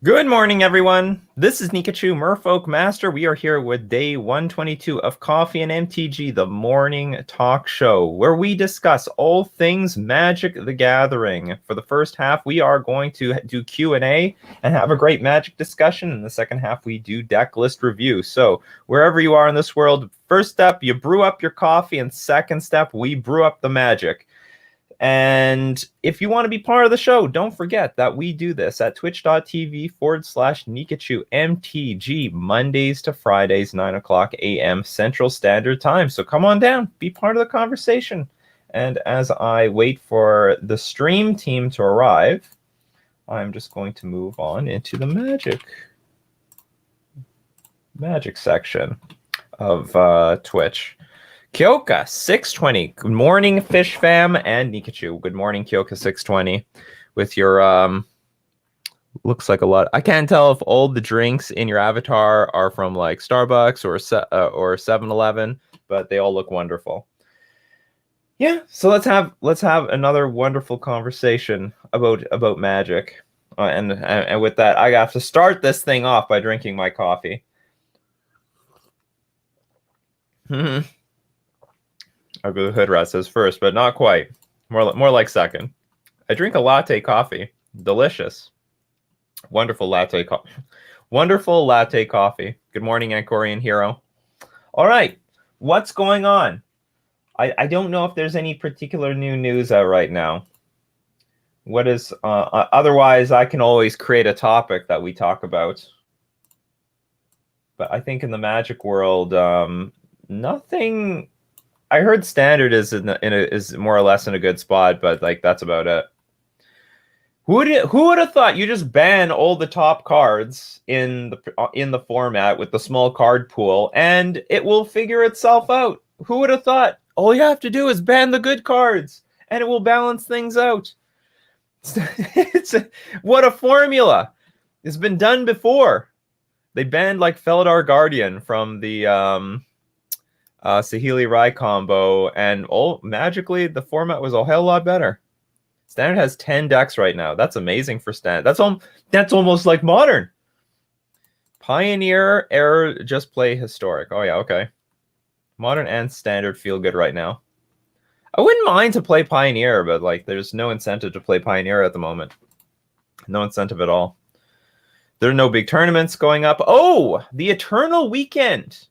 Good morning, everyone. This is Nikachu, Merfolk Master. We are here with day 122 of Coffee and MTG, the morning talk show, where we discuss all things Magic the Gathering. For the first half, we are going to do Q&A and have a great Magic discussion. In the second half, we do deck list review. So wherever you are in this world, first step, you brew up your coffee, and second step, we brew up the Magic. And if you want to be part of the show, don't forget that we do this at twitch.tv/Nikachu MTG, Mondays to Fridays, 9 o'clock a.m. Central Standard Time. So come on down, be part of the conversation. And as I wait for the stream team to arrive, I'm just going to move on into the magic section of Twitch. Kyoka 620. Good morning, Fish Fam and Nikachu. Good morning, Kyoka 620. With your looks like a lot. I can't tell if all the drinks in your avatar are from like Starbucks or 7-Eleven, but they all look wonderful. Yeah, so let's have another wonderful conversation about Magic. And with that, I have to start this thing off by drinking my coffee. I'll go hood rat says first, but not quite. More like second. I drink a latte coffee. Delicious. Wonderful latte coffee. Wonderful latte coffee. Good morning, Anchorian Hero. All right. What's going on? I don't know if there's any particular new news out right now. What is otherwise I can always create a topic that we talk about. But I think in the Magic world, nothing. I heard Standard is is more or less in a good spot, but like that's about it. Who would have thought you just ban all the top cards in the format with the small card pool and it will figure itself out? Who would have thought? All you have to do is ban the good cards and it will balance things out. What a formula. It's been done before. They banned like Feldar Guardian from the Saheeli Rai combo, and magically the format was a hell lot better. Standard has 10 decks right now. That's amazing for Standard. That's almost like Modern. Pioneer, Error, just play Historic. Oh yeah, okay. Modern and Standard feel good right now. I wouldn't mind to play Pioneer, but like there's no incentive to play Pioneer at the moment. No incentive at all. There are no big tournaments going up. Oh, the Eternal Weekend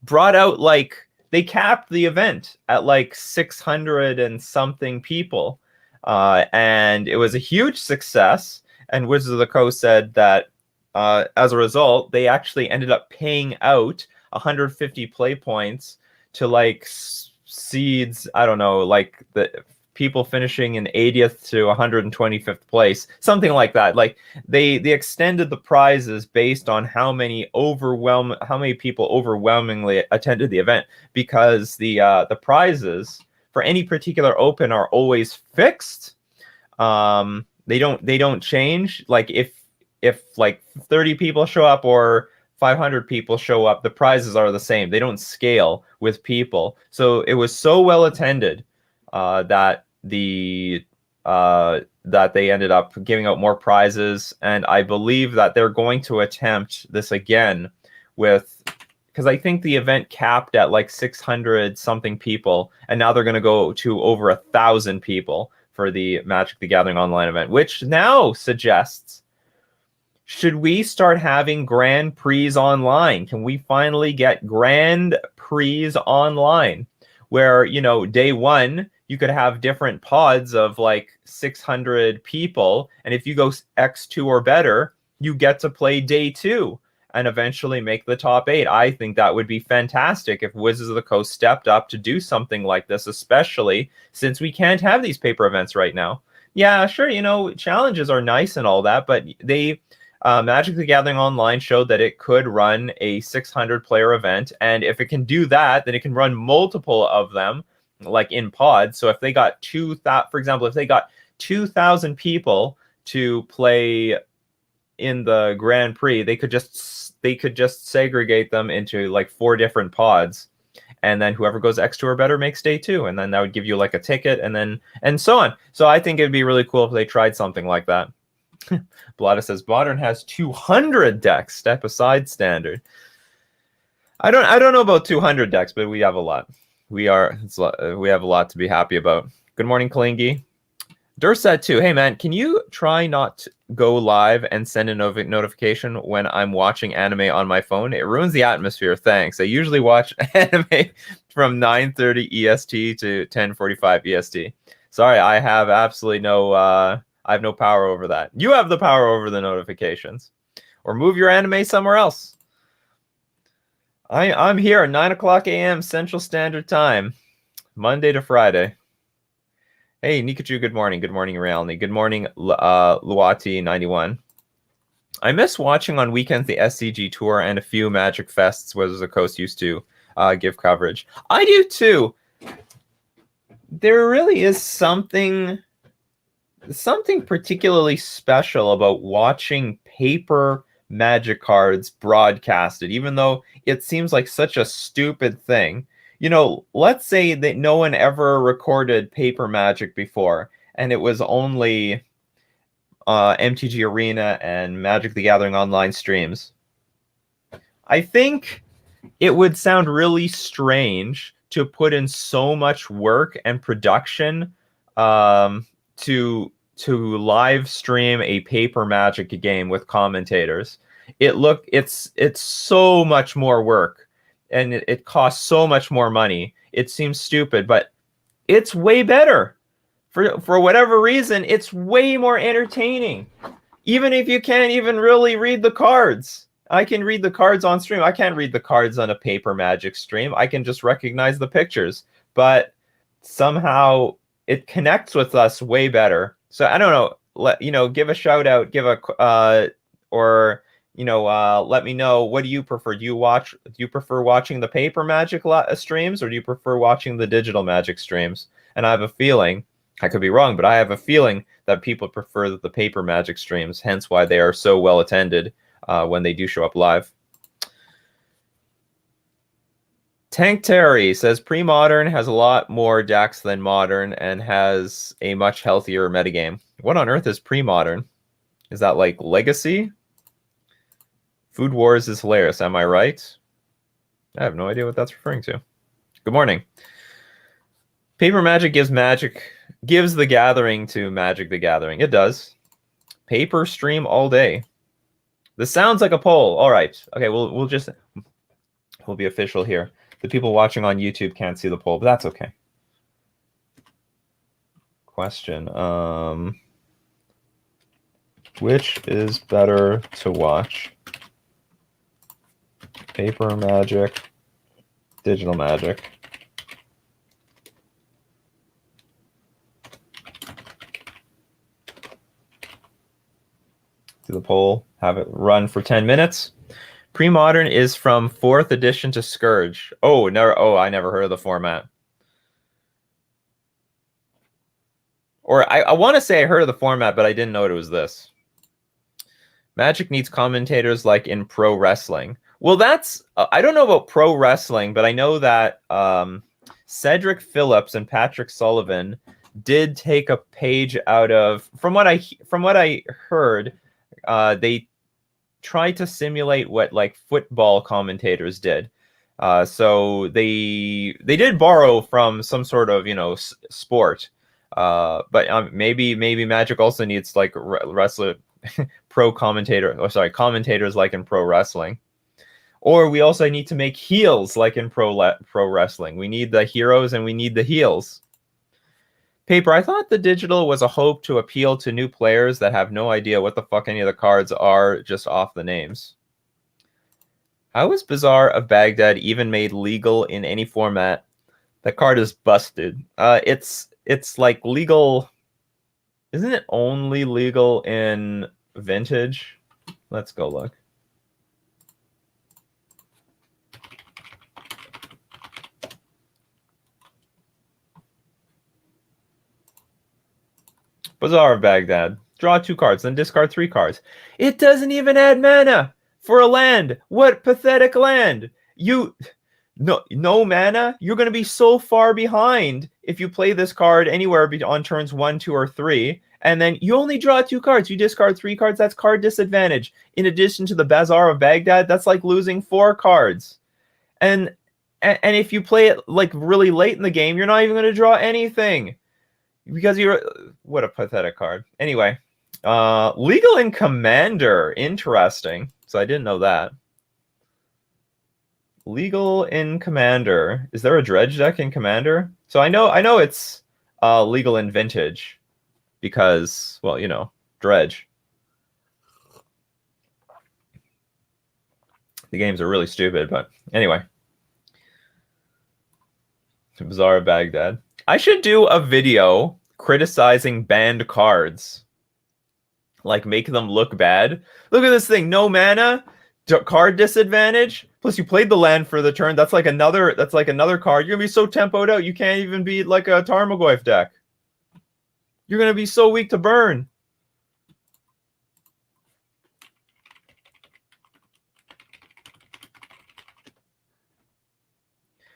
brought out like they capped the event at like 600 and something people. And it was a huge success. And Wizards of the Coast said that as a result, they actually ended up paying out 150 play points to like seeds. I don't know, like the people finishing in 80th to 125th place, something like that. Like they extended the prizes based on how many people overwhelmingly attended the event, because the prizes for any particular open are always fixed. They don't change. Like if like 30 people show up or 500 people show up, the prizes are the same. They don't scale with people. So it was so well attended that they ended up giving out more prizes, and I believe that they're going to attempt this again because I think the event capped at like 600 something people, and now they're going to go to over 1,000 people for the Magic the Gathering online event, which now suggests, should we start having Grand Prix online? Can we finally get Grand Prix online where, day one, you could have different pods of like 600 people. And if you go X2 or better, you get to play day two and eventually make the top 8. I think that would be fantastic if Wizards of the Coast stepped up to do something like this, especially since we can't have these paper events right now. Yeah, sure, challenges are nice and all that, but Magic the Gathering Online showed that it could run a 600 player event, and if it can do that, then it can run multiple of them, like in pods. So if they got for example, if they got 2,000 people to play in the Grand Prix, they could just segregate them into like 4 different pods, and then whoever goes X2 or better makes day 2, and then that would give you like a ticket, and so on. So I think it'd be really cool if they tried something like that. Blada says Modern has 200 decks. Step aside, Standard. I don't know about 200 decks, but we have a lot. We have a lot to be happy about. Good morning, Kalingi. Durset too. Hey man, can you try not to go live and send a notification when I'm watching anime on my phone? It ruins the atmosphere. Thanks. I usually watch anime from 9:30 EST to 10:45 EST. Sorry, I have absolutely no. I have no power over that. You have the power over the notifications, or move your anime somewhere else. I'm here at 9 o'clock a.m. Central Standard Time, Monday to Friday. Hey, Nikachu, good morning. Good morning, Realny. Good morning, Luati91. I miss watching on weekends the SCG Tour and a few Magic Fests where the coast used to give coverage. I do too. There really is something particularly special about watching paper Magic cards broadcasted, even though it seems like such a stupid thing. You know, let's say that no one ever recorded paper Magic before, and it was only MTG Arena and Magic the Gathering online streams. I think it would sound really strange to put in so much work and production to live stream a paper Magic game with commentators. It's so much more work, and it costs so much more money. It seems stupid, but it's way better. For whatever reason, it's way more entertaining. Even if you can't even really read the cards. I can read the cards on stream. I can't read the cards on a paper Magic stream. I can just recognize the pictures. But somehow it connects with us way better. So I don't know. Give a shout out. Let me know. What do you prefer? Do you prefer watching the paper Magic streams, or do you prefer watching the digital Magic streams? And I have a feeling, I could be wrong, but I have a feeling that people prefer the paper Magic streams, hence why they are so well attended when they do show up live. Tank Terry says pre-modern has a lot more decks than modern and has a much healthier metagame. What on earth is pre-modern? Is that like Legacy? Food Wars is hilarious. Am I right? I have no idea what that's referring to. Good morning. Paper Magic gives the Gathering to Magic the Gathering. It does. Paper stream all day. This sounds like a poll. All right. Okay, we'll be official here. The people watching on YouTube can't see the poll, but that's okay. Question. Which is better to watch? Paper Magic, digital Magic. Do the poll, have it run for 10 minutes. Pre-modern is from 4th edition to Scourge. Oh, I never heard of the format. Or I want to say I heard of the format, but I didn't know it was this. Magic needs commentators like in pro wrestling. Well, that's I don't know about pro wrestling, but I know that Cedric Phillips and Patrick Sullivan did take a page out of from what I heard. They tried to simulate what like football commentators did. So they did borrow from some sort of sport. But maybe Magic also needs like wrestler commentators like in pro wrestling. Or we also need to make heels like in pro wrestling. We need the heroes and we need the heels. Paper, I thought the digital was a hope to appeal to new players that have no idea what the fuck any of the cards are just off the names. How is Bazaar of Baghdad even made legal in any format? That card is busted. It's like legal. Isn't it only legal in Vintage? Let's go look. Bazaar of Baghdad. Draw 2 cards, then discard 3 cards. It doesn't even add mana for a land. What pathetic land. No mana? You're going to be so far behind if you play this card anywhere on turns 1, 2, or 3. And then you only draw 2 cards. You discard 3 cards. That's card disadvantage. In addition to the Bazaar of Baghdad, that's like losing 4 cards. And if you play it like really late in the game, you're not even going to draw anything. Because you're... What a pathetic card. Anyway. Legal in Commander. Interesting. So I didn't know that. Legal in Commander. Is there a Dredge deck in Commander? So I know it's legal in Vintage. Because, well, you know, Dredge. The games are really stupid, but anyway. Bazaar of Baghdad. I should do a video criticizing banned cards. Like, make them look bad. Look at this thing. No mana, card disadvantage. Plus, you played the land for the turn. That's like another card. You're gonna be so tempoed out, you can't even beat like a Tarmogoyf deck. You're gonna be so weak to burn.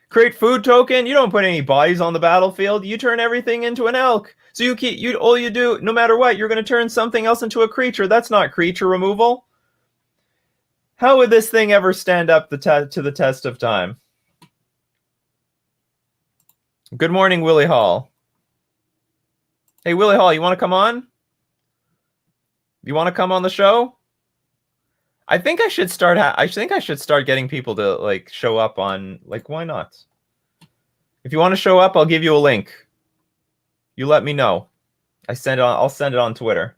Create food token. You don't put any bodies on the battlefield. You turn everything into an elk. So all you do, no matter what, you're going to turn something else into a creature. That's not creature removal. How would this thing ever stand up to the test of time? Good morning, Willie Hall. Hey, Willie Hall, you want to come on? You want to come on the show? I think I should start. I think I should start getting people to like show up on. Like, why not? If you want to show up, I'll give you a link. You let me know. I'll send it on Twitter.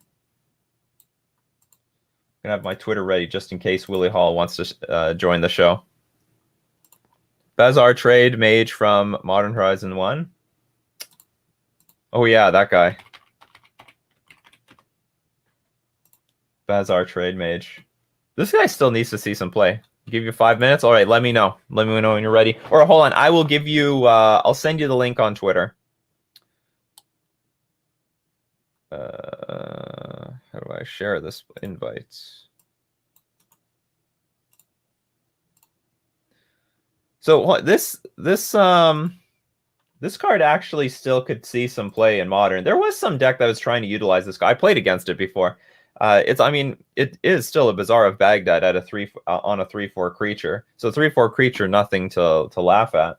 I'm gonna have my Twitter ready just in case Willie Hall wants to join the show. Bazaar Trade Mage from Modern Horizon 1. Oh yeah, that guy. Bazaar Trade Mage. This guy still needs to see some play. I'll give you 5 minutes. All right, let me know. Let me know when you're ready. Or hold on, I will give you. I'll send you the link on Twitter. How do I share this invite? So this card actually still could see some play in Modern. There was some deck that was trying to utilize this guy. I played against it before. It is still a Bazaar of Baghdad at on a 3/4 creature. So 3/4 creature, nothing to laugh at.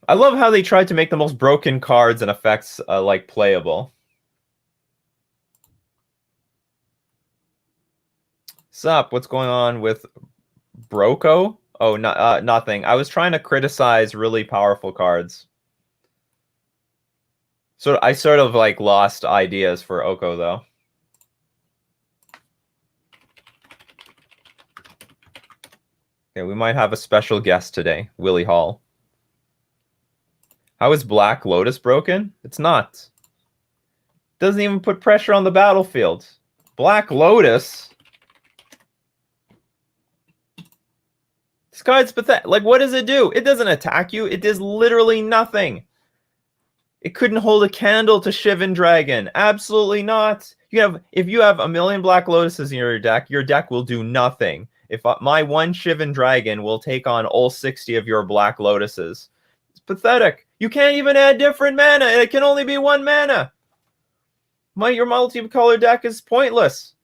I love how they tried to make the most broken cards and effects like playable. Sup? What's going on with Broco? Oh, nothing. I was trying to criticize really powerful cards. So I sort of like lost ideas for Oko though. Okay, we might have a special guest today, Willie Hall. How is Black Lotus broken? It's not. Doesn't even put pressure on the battlefield. Black Lotus? This card's pathetic. Like, what does it do? It doesn't attack you. It does literally nothing. It couldn't hold a candle to Shivan Dragon. Absolutely not. If you have a million Black Lotuses in your deck will do nothing. If my one Shivan Dragon will take on all 60 of your Black Lotuses. It's pathetic. You can't even add different mana. It can only be 1 mana. Your multicolor deck is pointless.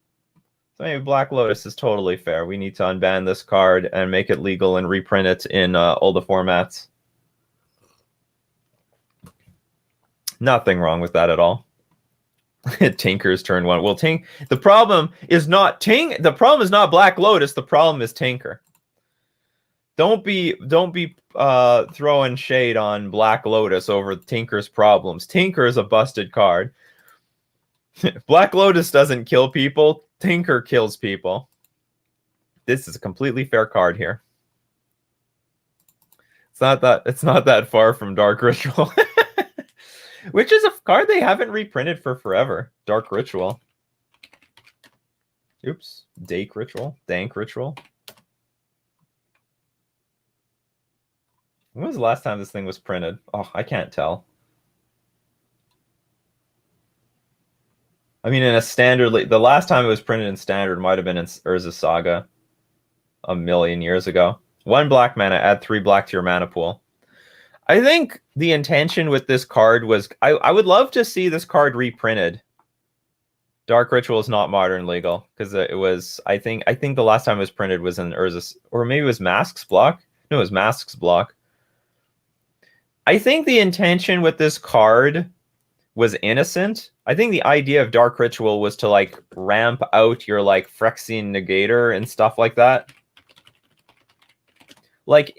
So maybe Black Lotus is totally fair. We need to unban this card and make it legal and reprint it in all the formats. Nothing wrong with that at all. Tinker's turn 1. Well, the problem is not the problem is not Black Lotus. The problem is Tinker. Don't be throwing shade on Black Lotus over Tinker's problems. Tinker is a busted card. Black Lotus doesn't kill people. Tinker kills people. This is a completely fair card here. It's not that far from Dark Ritual. Which is a card they haven't reprinted for forever. Dark Ritual. Oops. Dank Ritual. When was the last time this thing was printed? Oh, I can't tell. I mean, in a standard... The last time it was printed in standard might have been in Urza Saga. A million years ago. 1 black mana, add 3 black to your mana pool. I think the intention with this card was I would love to see this card reprinted. Dark Ritual is not modern legal because it was I think the last time it was printed was in Urza's, or maybe it was Masks block. No, it was Masks block. I think the intention with this card was innocent. I think the idea of Dark Ritual was to like ramp out your like Phyrexian Negator and stuff like that. Like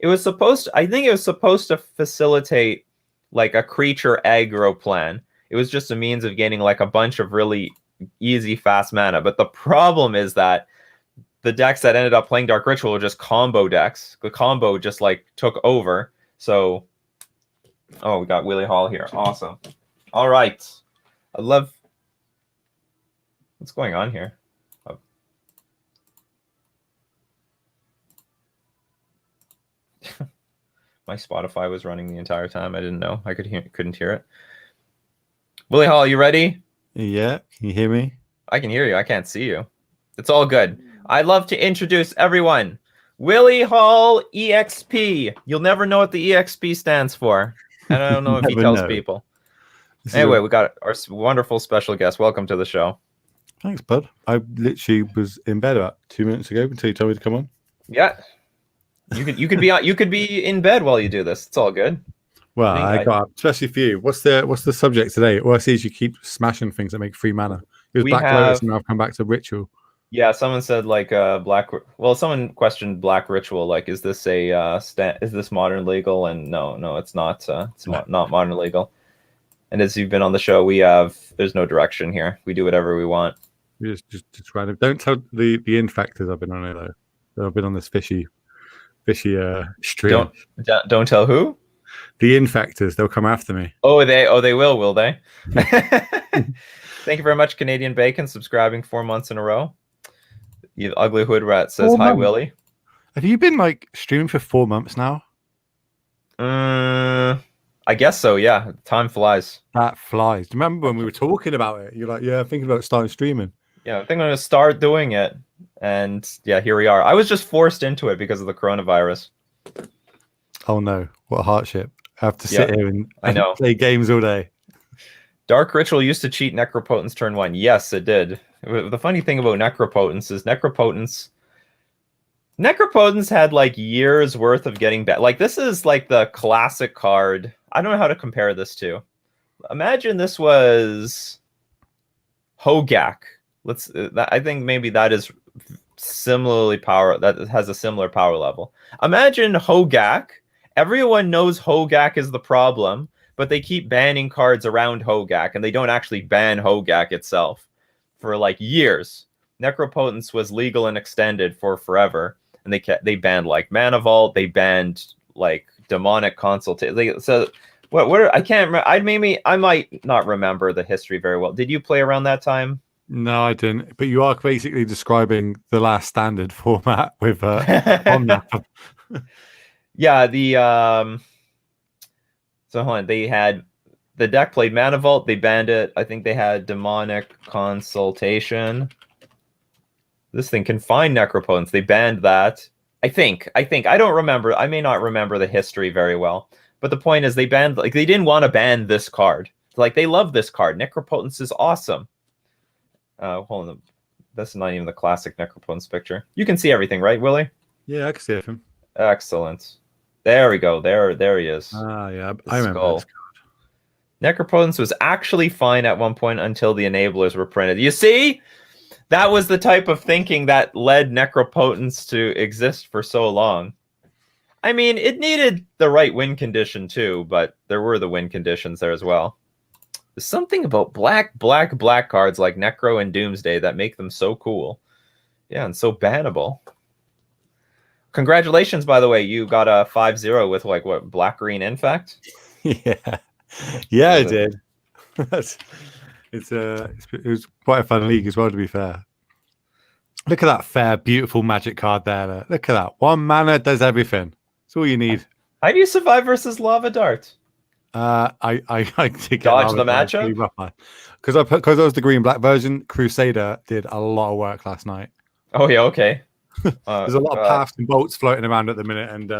it was supposed to, I think it was supposed to facilitate like a creature aggro plan. It was just a means of getting like a bunch of really easy fast mana. But the problem is that the decks that ended up playing Dark Ritual were just combo decks. The combo just like took over. So oh, we got Willie Hall here. Awesome. All right. I love what's going on here. Oh. My Spotify was running the entire time. I didn't know. I couldn't hear it. Willie Hall, you ready? Yeah. Can you hear me? I can hear you. I can't see you. It's all good. I'd love to introduce everyone. Willie Hall EXP. You'll never know what the EXP stands for. And I don't know if he tells people. Anyway, we got our wonderful special guest. Welcome to the show. Thanks, bud. I literally was in bed about 2 minutes ago until you told me to come on. Yeah. You could be in bed while you do this. It's all good. Well, I got up, especially for you. What's the subject today? All I see is you keep smashing things that make free mana. It was Black Lotus, and I've come back to Ritual. Yeah, someone said like Black. Well, someone questioned Black Ritual. Like, is this is this modern legal? And no, it's not. It's not modern legal. And as you've been on the show, there's no direction here. We do whatever we want. Just random. Don't tell the infectors I've been on it though. I've been on this fishy stream. Don't tell who? The infectors. They'll come after me. Oh, they will they? Thank you very much, Canadian Bacon, subscribing 4 months in a row. You ugly hood rat says hi, Willie. Have you been like streaming for 4 months now? I guess so, yeah. Time flies. That flies. Do you remember when we were talking about it? You're like, yeah, I'm thinking about starting streaming. Yeah, I think I'm going to start doing it. And yeah, here we are. I was just forced into it because of the coronavirus. Oh no, what a hardship. I have to sit here and play games all day. Dark Ritual used to cheat Necropotence turn 1. Yes, it did. The funny thing about Necropotence is Necropotence had like years worth of getting back. Like this is like the classic card. I don't know how to compare this to. Imagine this was Hogak. I think maybe that is similarly that has a similar power level. Imagine Hogak. Everyone knows Hogak is the problem, but they keep banning cards around Hogak, and they don't actually ban Hogak itself for like years. Necropotence was legal and extended for forever, and they banned like Mana Vault, they banned like Demonic Consultation. So what I can't remember. I might not remember the history very well. Did you play around that time? No, I didn't. But you are basically describing the last standard format with on that. Yeah, so hold on. They had the deck played Mana Vault, they banned it. I think they had Demonic Consultation. This thing can find Necropotence. They banned that. I think. I don't remember. I may not remember the history very well. But the point is they banned, like, they didn't want to ban this card. Like, they love this card. Necropotence is awesome. Hold on. That's not even the classic Necropotence picture. You can see everything, right, Willie? Yeah, I can see him. Excellent. There we go. There he is. Yeah, I remember this card. Necropotence was actually fine at one point until the enablers were printed. You see? That was the type of thinking that led Necropotence to exist for so long. I mean, it needed the right win condition too, but there were the win conditions there as well. There's something about black cards like Necro and Doomsday that make them so cool. Yeah, and so bannable. Congratulations, by the way. You got a 5-0 with like what, black-green Infect? Yeah, I did. It was quite a fun league as well, to be fair. Look at that fair, beautiful magic card there. Look at that. 1 mana does everything. That's all you need. How do you survive versus Lava Dart? I did dodge the matchup because I was the green-black version. Crusader did a lot of work last night. Oh yeah, okay. There's a lot of paths and bolts floating around at the minute, and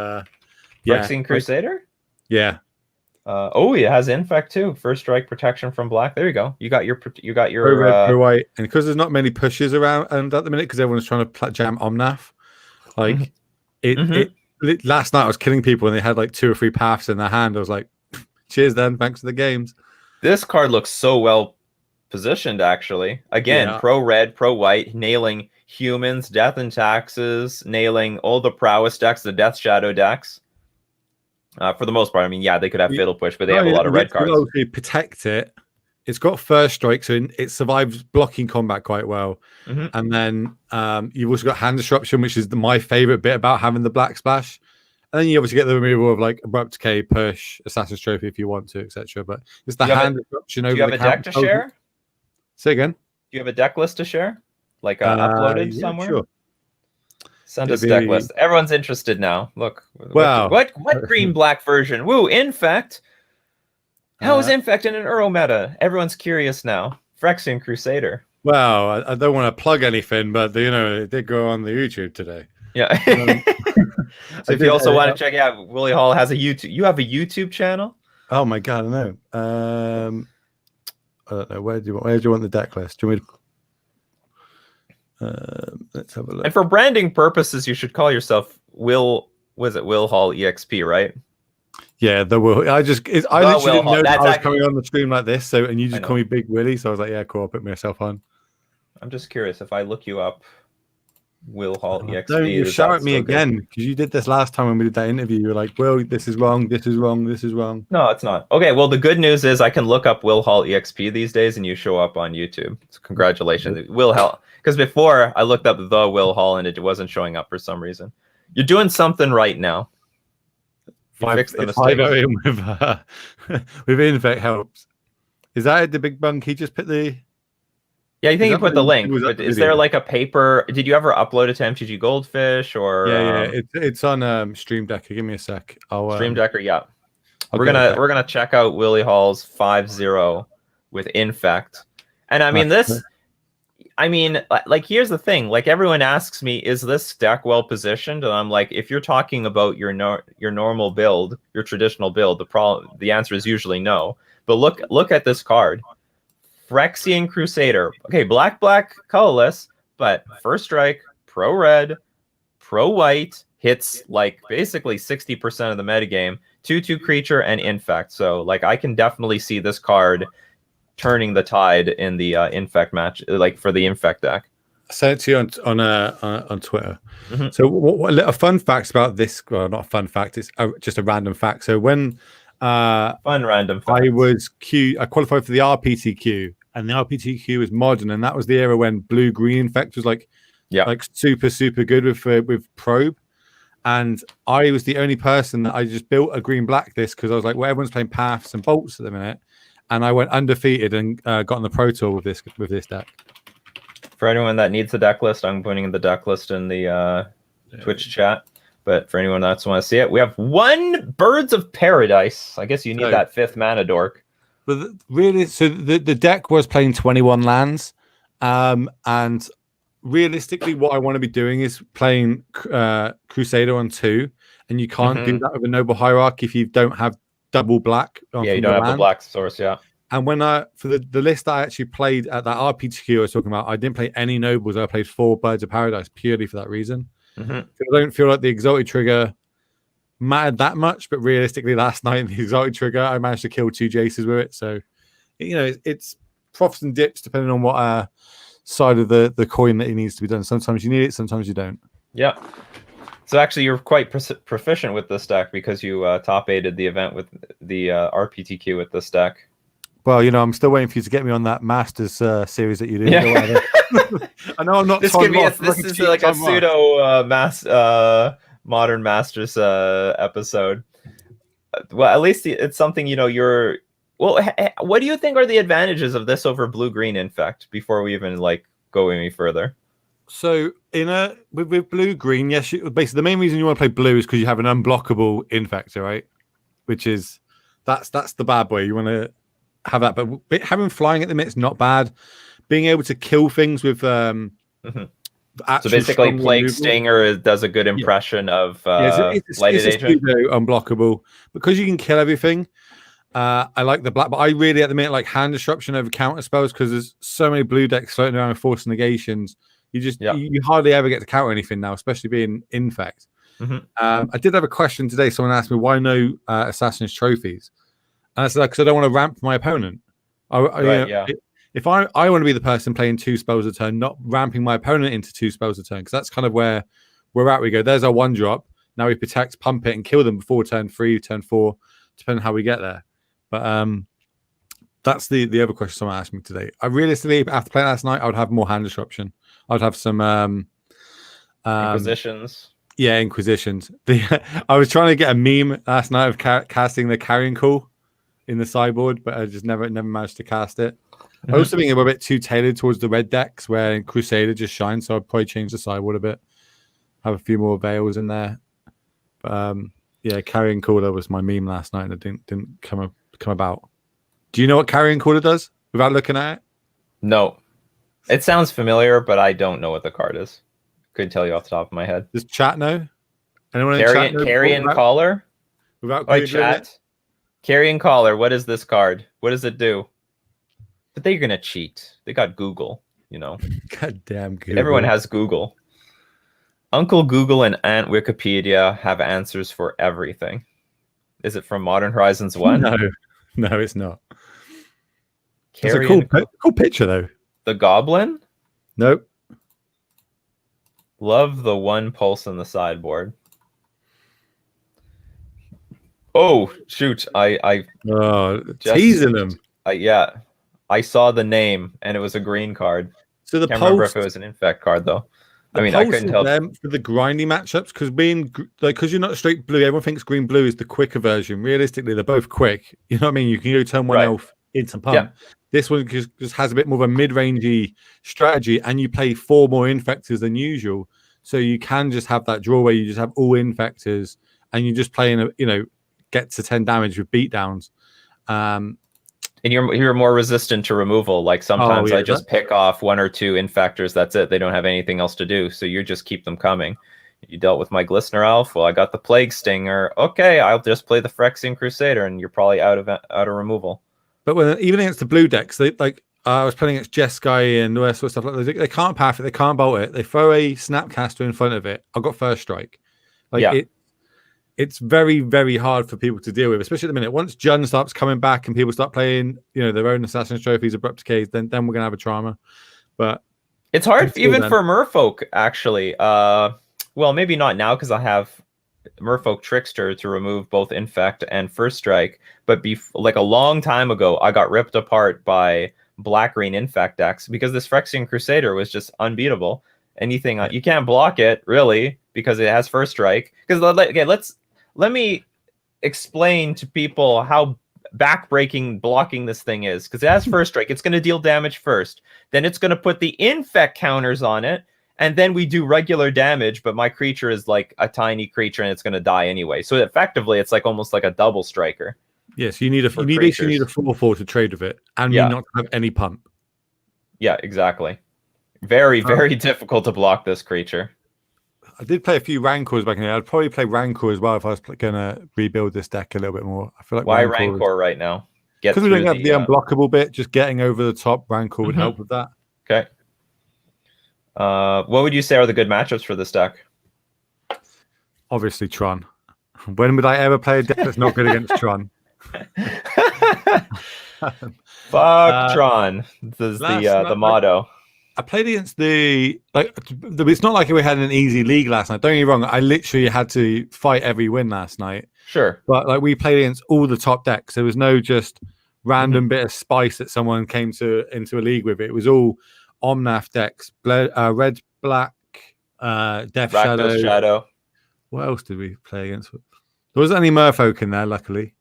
Phyrexian Crusader. Yeah. Oh, it has Infect too. First strike protection from black. There you go. You got your Pro red, pro white, and because there's not many pushes around and at the minute because everyone's trying to jam Omnath, like it last night I was killing people and they had like 2 or 3 paths in their hand. I was like, cheers then, thanks for the games. This card looks so well positioned, actually. Again, pro red, pro white, nailing humans, death and taxes, nailing all the prowess decks, the death shadow decks. For the most part, I mean, yeah, they could have Fatal Push, but they have a lot of red cards. You protect it. It's got first strike, so it survives blocking combat quite well. And then you've also got hand disruption, which is my favorite bit about having the black splash. And then you obviously get the removal of like abrupt decay, push, assassin's trophy if you want to, etc. But it's the hand disruption over. Do you have a deck to share? Say again. Do you have a deck list to share? Like uploaded somewhere? Sure. Send us deck list. Everyone's interested now. Look. Wow. What green black version? Woo, Infect. How is Infect in an Euro meta? Everyone's curious now. Phyrexian Crusader. Well, I don't want to plug anything, but it did go on the YouTube today. Yeah. So if you also want to check out, Willie Hall has a YouTube. You have a YouTube channel? Oh my god, I know. I don't know. Where do you want the deck list? Do you want me to... let's have a look. And for branding purposes, you should call yourself WillHallExp, right? Yeah, the Will. I literally didn't know I was coming on the stream like this, and you just call me Big Willie, so I was like, yeah, cool, I'll put myself on. I'm just curious if I look you up, WillHallExp. Don't you shout at me again, because you did this last time when we did that interview. You were like, Will, this is wrong, this is wrong, this is wrong. No, it's not. Okay, well, the good news is I can look up WillHallExp these days, and you show up on YouTube. So congratulations, Will Hall. Because before I looked up the Will Hall, and it wasn't showing up for some reason. You're doing something right now. Fix the mistake. With Infect helps. Is that the big bunk? He just put the... Yeah, I think you put the link. But is there like a paper? Did you ever upload it to MTG Goldfish or? Yeah, it's on Stream Decker. Give me a sec. Stream Decker, yeah. We're gonna check out Willie Hall's 5-0 with Infect, and I mean this. I mean, like here's the thing. Like everyone asks me, is this deck well positioned? And I'm like, if you're talking about your normal build, your traditional build, the answer is usually no. But look at this card. Phyrexian Crusader. Okay, black, colorless, but first strike, pro red, pro white, hits like basically 60% of the metagame, 2/2 creature and Infect. So like I can definitely see this card turning the tide in the Infect match, like for the Infect deck. I sent it to you on Twitter. So what fun facts about this? Well, not a fun fact. It's just a random fact. So when fun random facts. I qualified for the RPTQ. And the RPTQ was modern, and that was the era when blue-green Infect was like super good with Probe. And I was the only person that I just built a green-black list because I was like, well, everyone's playing Paths and Bolts at the minute, and I went undefeated and got on the Pro Tour with this deck. For anyone that needs the deck list, I'm putting the deck list in the Twitch chat. But for anyone that want to see it, we have 1 Birds of Paradise. I guess you need that 5th mana dork. But really, so the deck was playing 21 lands, and realistically, what I want to be doing is playing Crusader on 2, and you can't do that with a Noble Hierarchy if you don't have double black. You don't have the black source, yeah. And when for the list I actually played at that RPTQ I was talking about, I didn't play any Nobles. I played 4 Birds of Paradise purely for that reason. I don't feel like the Exalted Trigger mattered that much, but realistically last night in the Exalted Trigger I managed to kill 2 Jaces with it, so it's profits and dips depending on what side of the coin that it needs to be done. Sometimes you need it, sometimes you don't. Yeah, so actually you're quite proficient with this deck because you top 8'd the event with the RPTQ with this deck. Well, I'm still waiting for you to get me on that Masters series that you do. Yeah. I know I'm not. This could be this is like a pseudo Modern Masters episode. Well, at least it's something you're. Well, what do you think are the advantages of this over blue-green Infect? Before we even go any further. So with blue-green, yes, basically the main reason you want to play blue is because you have an unblockable Infector, right? Which is that's the bad boy. You want to have that, but having flying at the minute is not bad. Being able to kill things with So basically, Plague Stinger does a good impression of Lighted Agent. Unblockable because you can kill everything. I like the black, but I really at the minute like hand disruption over counter spells because there's so many blue decks floating around with force negations. You hardly ever get to counter anything now, especially being Infect. I did have a question today. Someone asked me why no Assassin's trophies, and I said because I don't want to ramp my opponent. If I want to be the person playing 2 spells a turn, not ramping my opponent into 2 spells a turn, because that's kind of where we're at. We go, there's our 1-drop. Now we protect, pump it, and kill them before turn 3, turn 4, depending on how we get there. But that's the other question someone asked me today. I realistically, after playing last night, I would have more hand disruption. I would have some Inquisitions. Yeah, Inquisitions. I was trying to get a meme last night of casting the carrying call in the sideboard, but I just never managed to cast it. I also think we're a bit too tailored towards the red decks where Crusader just shines, so I'd probably change the sideboard a bit. Have a few more Veils in there. But Carrion Caller was my meme last night and it didn't come about. Do you know what Carrion Caller does without looking at it? No. It sounds familiar, but I don't know what the card is. Couldn't tell you off the top of my head. Does chat know? Anyone Carrion Caller? Without chat. Carrion Caller, what is this card? What does it do? But they're going to cheat. They got Google, Goddamn Google. Everyone has Google. Uncle Google and Aunt Wikipedia have answers for everything. Is it from Modern Horizons 1? No, it's not. It's a cool picture, though. The Goblin? Nope. Love the 1 pulse in the sideboard. Oh, shoot. Teasing them. I saw the name, and it was a green card. So Can't remember if it was an Infect card, though. I couldn't tell. Them for the grindy matchups, because you're not straight blue. Everyone thinks green blue is the quicker version. Realistically, they're both quick. You know what I mean? You can go turn 1 elf into pump. Yeah. This one just has a bit more of a mid-rangey strategy, and you play 4 more Infectors than usual. So you can just have that draw where you just have all Infectors, and you just play get to 10 damage with beatdowns. And you're more resistant to removal. Like sometimes I just pick off 1 or 2 Infectors. That's it. They don't have anything else to do. So you just keep them coming. You dealt with my Glistener Elf. Well, I got the Plague Stinger. Okay, I'll just play the Phyrexian Crusader, and you're probably out of removal. But even against the blue decks, I was playing against Jeskai and all that sort of stuff. Like they can't path it. They can't bolt it. They throw a Snapcaster in front of it. I've got first strike. It's very, very hard for people to deal with, especially at the minute. Once Jun starts coming back and people start playing, their own Assassin's Trophies, Abrupt Decays, then we're gonna have a trauma. But it's hard even for Merfolk, actually. Well, maybe not now because I have Merfolk Trickster to remove both Infect and First Strike. But a long time ago, I got ripped apart by black-green Infect decks because this Phyrexian Crusader was just unbeatable. Anything you can't block it really because it has First Strike. Because let me explain to people how backbreaking blocking this thing is, because it has First Strike. It's going to deal damage first. Then it's going to put the Infect counters on it, and then we do regular damage, but my creature is like a tiny creature, and it's going to die anyway. So effectively, it's almost like a double striker. Yes, you basically need a 4/4 to trade with it, and you not have any pump. Yeah, exactly. Very, very difficult to block this creature. I did play a few Rancors back in there. I'd probably play Rancor as well if I was going to rebuild this deck a little bit more. I feel like why Rancor right now? Because we don't have the unblockable bit. Just getting over the top, Rancor would help with that. Okay. What would you say are the good matchups for this deck? Obviously, Tron. When would I ever play a deck that's not good against Tron? Fuck Tron. This is the motto. I played against it's not like we had an easy league last night. Don't get me wrong. I literally had to fight every win last night. Sure. But we played against all the top decks. There was no just random bit of spice that someone came into a league with. It was all Omnath decks, red, black, Death Shadow. What else did we play against? There wasn't any Merfolk in there, luckily.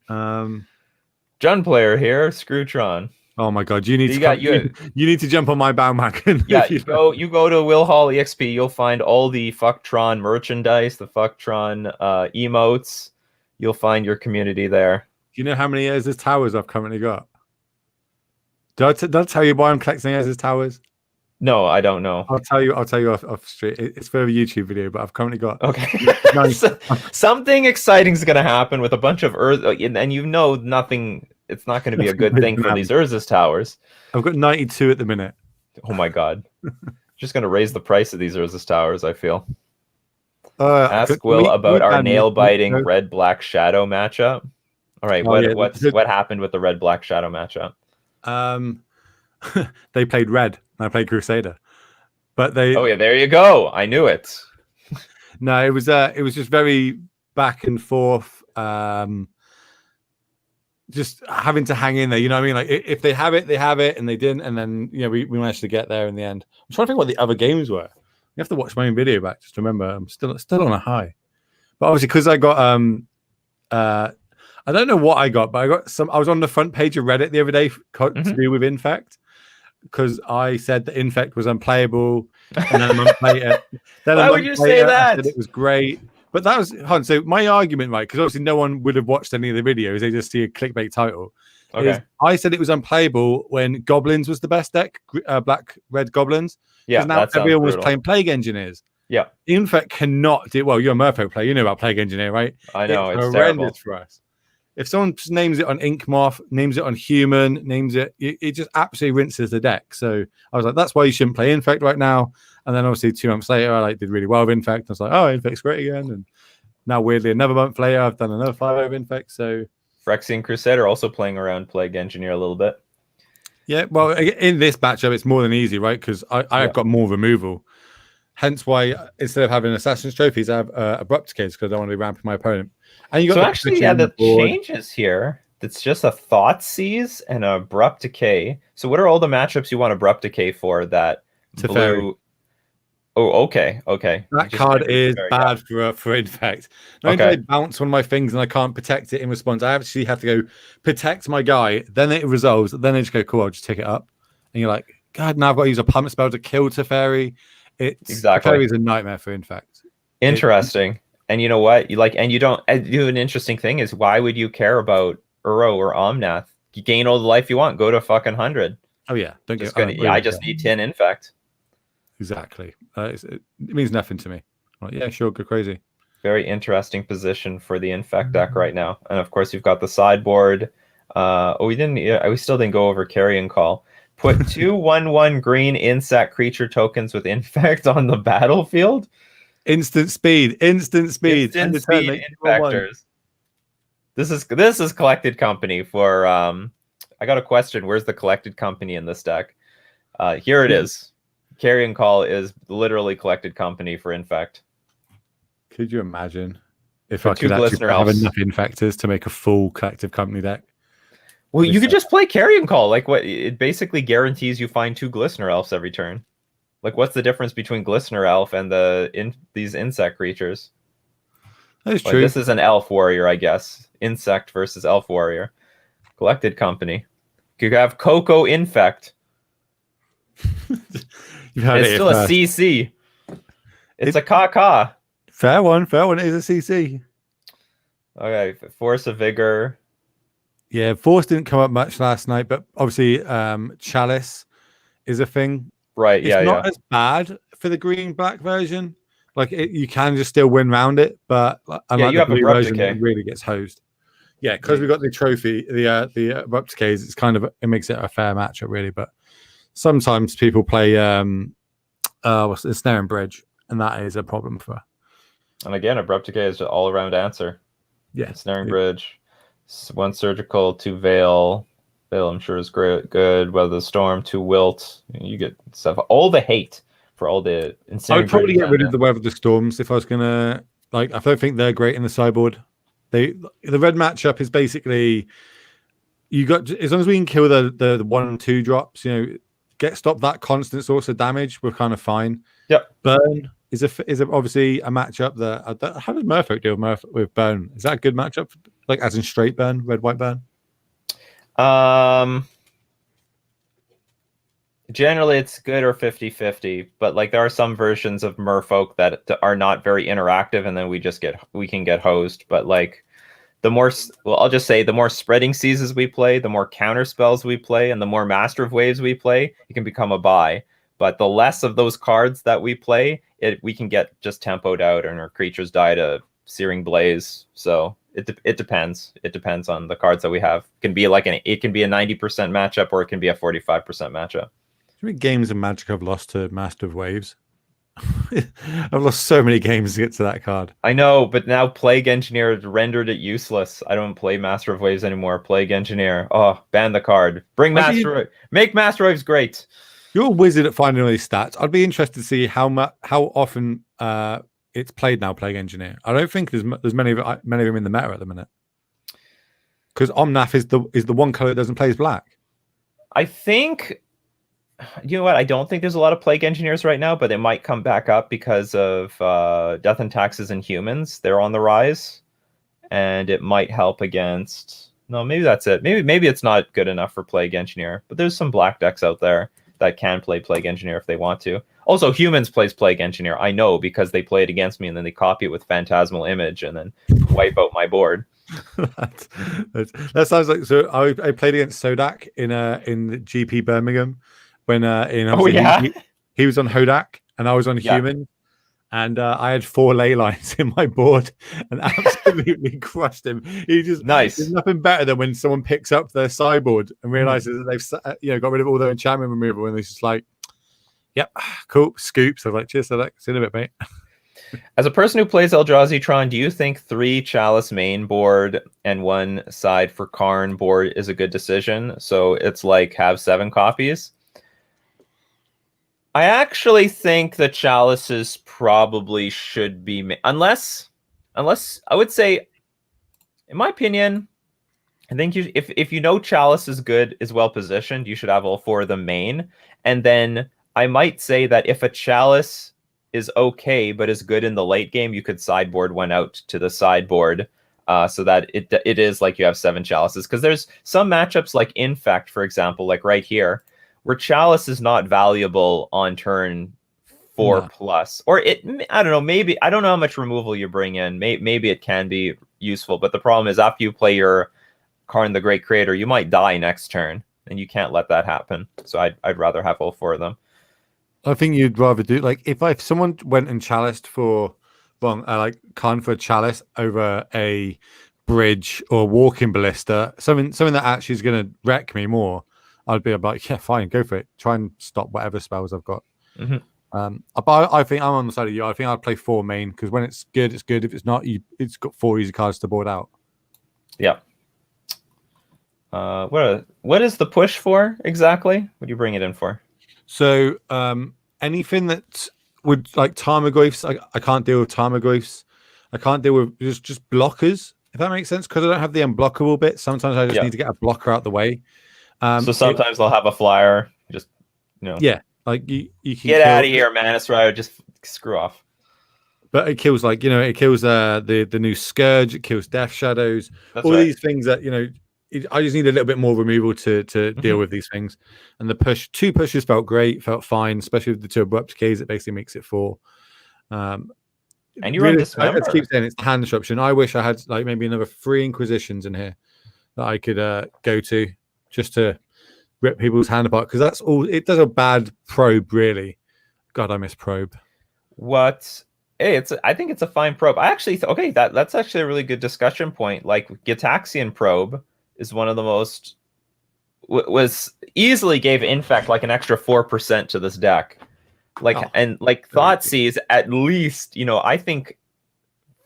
Jun player here, screw Tron. Oh my god, you need to jump on my bandwagon. Yeah, you go to WillHallExp, you'll find all the Fucktron merchandise, the Fucktron emotes. You'll find your community there. Do you know how many Airs Towers I've currently got? Did I tell you why I'm collecting Airs Towers? No, I don't know. I'll tell you off street. It's for a YouTube video, but I've currently got Okay. 9. Something exciting is going to happen with a bunch of and you know nothing. It's not going to be a good thing for these Urzus towers. I've got 92 at the minute. Oh my god. Just going to raise the price of these Urzus towers, I feel. Ask Will about our nail-biting red-black shadow matchup. All right, what happened with the red-black shadow matchup? They played red. And I played Crusader, but they. Oh yeah, there you go. I knew it. No, it was just very back and forth. Just having to hang in there. You know what I mean? Like if they have it, they have it, and they didn't, and then we managed to get there in the end. I'm trying to think what the other games were. You have to watch my own video back just to remember. I'm still on a high, but obviously because I got I don't know what I got, but I got some. I was on the front page of Reddit the other day to do with Infect. Because I said that Infect was unplayable, and then a month later, why would you say that? I said it was great, but that was so my argument, right? Because obviously no one would have watched any of the videos; they just see a clickbait title. Okay, I said it was unplayable when Goblins was the best deck, black red Goblins. Yeah, now everyone was playing Plague Engineers. Yeah, Infect cannot do well. You're a Merfolk player, you know about Plague Engineer, right? I know it's horrendous terrible for us. If someone just names it on Ink Moth, names it on Human, it just absolutely rinses the deck. So I was like, that's why you shouldn't play Infect right now. And then obviously 2 months later, I did really well with Infect. I was like, oh, Infect's great again. And now weirdly, another month later, I've done another 5 with Infect. So Phyrexian Crusader also playing around Plague Engineer a little bit. Yeah, well, in this matchup, it's more than easy, right? Because I've got more removal. Hence why instead of having Assassin's Trophies, I have Abrupt Decay because I don't want to be ramping my opponent. And you got so actually, the changes here. It's just a Thought Seize and a Abrupt Decay. So what are all the matchups you want Abrupt Decay for that blue? Oh, okay. That card is bad for Infect. Not only do they bounce one of my things and I can't protect it in response, I actually have to go protect my guy. Then it resolves. Then they just go, cool, I'll just take it up. And you're like, God, now I've got to use a pump spell to kill Teferi. Teferi is a nightmare for Infect. Interesting. And you know what? You don't do an interesting thing is why would you care about Uro or Omnath? You gain all the life you want. Go to fucking 100. Oh yeah, I just need 10 Infect. Exactly. It means nothing to me. Like, yeah, sure, go crazy. Very interesting position for the Infect deck right now. And of course, you've got the sideboard. We still didn't go over Carrion Call. Put 2/1/1 green insect creature tokens with Infect on the battlefield. Instant speed. Infectors. This is Collected Company for I got a question. Where's the Collected Company in this deck? Here it is. Carrion Call is literally Collected Company for Infect. Could you imagine if I could actually have enough Infectors to make a full Collective Company deck? Well, you could just play Carrion Call. Like what? It basically guarantees you find 2 Glistener Elves every turn. Like, what's the difference between Glistener Elf and these insect creatures? That is true. This is an Elf Warrior, I guess. Insect versus Elf Warrior. Collected Company. You could have Coco Infect. It's still a CC. It's a KK. Fair one. It is a CC. Okay, Force of Vigor. Yeah, Force didn't come up much last night, but obviously Chalice is a thing. Right, it's not as bad for the green-black version. Like, you can just still win round it, but you have blue Abrupt version, Decay. it really gets hosed. Yeah, because we got the trophy, the Abrupt Decays, it makes it a fair matchup, really. But sometimes people play Snare and Bridge, and that is a problem for. And again, Abrupt Decay is an all-around answer. Yeah, Snaring Bridge, 1 Surgical, 2 Veil. Veil, I'm sure, is good. Weather the Storm, 2 Wilt. You get stuff. All the hate for all the. I would probably get rid of the Weather the Storms if I was gonna. I don't think they're great in the sideboard. The red matchup is basically you got as long as we can kill the 1 and 2 drops. Stop that constant source of damage. We're kind of fine. Yep. Burn is obviously a matchup that. How does Merfolk deal with Burn? Is that a good matchup? Like as in straight Burn, red white Burn. Generally it's good or 50-50, but like there are some versions of Merfolk that are not very interactive, and then we can get hosed. But like I'll just say the more spreading seizes we play, the more counter spells we play, and the more Master of Waves we play, it can become a buy. But the less of those cards that we play, we can get just tempoed out, and our creatures die to Searing Blaze. So it depends. It depends on the cards that we have. It can be it can be a 90% matchup, or it can be a 45% matchup. How many games of Magic I've lost to Master of Waves? I've lost so many games to get to that card. I know, but now Plague Engineer rendered it useless. I don't play Master of Waves anymore. Plague Engineer. Oh, ban the card. Make Master Waves great. You're a wizard at finding all these stats. I'd be interested to see how often it's played now. Plague Engineer. I don't think there's many of them in the meta at the minute. Because Omnath is the one color that doesn't play as black. I think. You know what? I don't think there's a lot of Plague Engineers right now, but it might come back up because of Death and Taxes and Humans. They're on the rise, and it might help against. No, maybe that's it. Maybe it's not good enough for Plague Engineer, but there's some black decks out there that can play Plague Engineer if they want to. Also, Humans plays Plague Engineer. I know because they play it against me, and then they copy it with Phantasmal Image, and then wipe out my board. That sounds like so. I played against Sodak in the GP Birmingham. When he was on Hodak and I was on Human, and I had 4 ley lines in my board and absolutely crushed him. He just There's nothing better than when someone picks up their sideboard and realizes that they've got rid of all their enchantment removal, and they're just like, "Yep, cool, scoops." I'm like, "Cheers, so see you in a bit, mate." As a person who plays Eldrazi Tron, do you think 3 Chalice main board and 1 side for Karn board is a good decision? So it's like have 7 copies. I actually think the Chalices probably should be unless I would say, in my opinion, I think if you know Chalice is good, is well positioned, you should have all 4 of them main. And then I might say that if a Chalice is okay but is good in the late game, you could sideboard 1 out to the sideboard, so that it is like you have 7 Chalices. Because there's some matchups like Infect, for example, like right here, where Chalice is not valuable on turn 4 plus. Or I don't know, maybe, I don't know how much removal you bring in. Maybe it can be useful, but the problem is after you play your Karn the Great Creator, you might die next turn, and you can't let that happen. So I'd rather have all 4 of them. I think you'd rather do, like, if someone went and chaliced for, like Karn for a Chalice over a Bridge or Walking Ballista, something that actually is going to wreck me more, I'd be like, yeah, fine, go for it. Try and stop whatever spells I've got. But I think I'm on the side of you. I think I'd play 4 main, because when it's good, it's good. If it's not, it's got 4 easy cards to board out. Yeah. What is the push for exactly? What do you bring it in for? So anything that would, like, Tarmogoyfs, I can't deal with Tarmogoyfs. I can't deal with just blockers, if that makes sense, because I don't have the unblockable bit. Sometimes I just need to get a blocker out the way. So sometimes they'll have a flyer, just like you can get out of here, Manus Rider, just screw off. But it kills, like, it kills the new Scourge, it kills Death Shadows, these things that I just need a little bit more removal to deal with these things. And the 2 pushes felt great, felt fine, especially with the 2 abrupt keys. It basically makes it 4. And you run Dismember. I keep saying it's the hand disruption. I wish I had, like, maybe another 3 Inquisitions in here that I could go to, just to rip people's hand apart, because that's all it does. A bad probe, really. God, I miss probe. What? Hey, I think it's a fine probe. I actually that's actually a really good discussion point. Like, Gitaxian probe is one of the most was easily gave Infect like an extra 4% to this deck. And Thoughtseize, at least, I think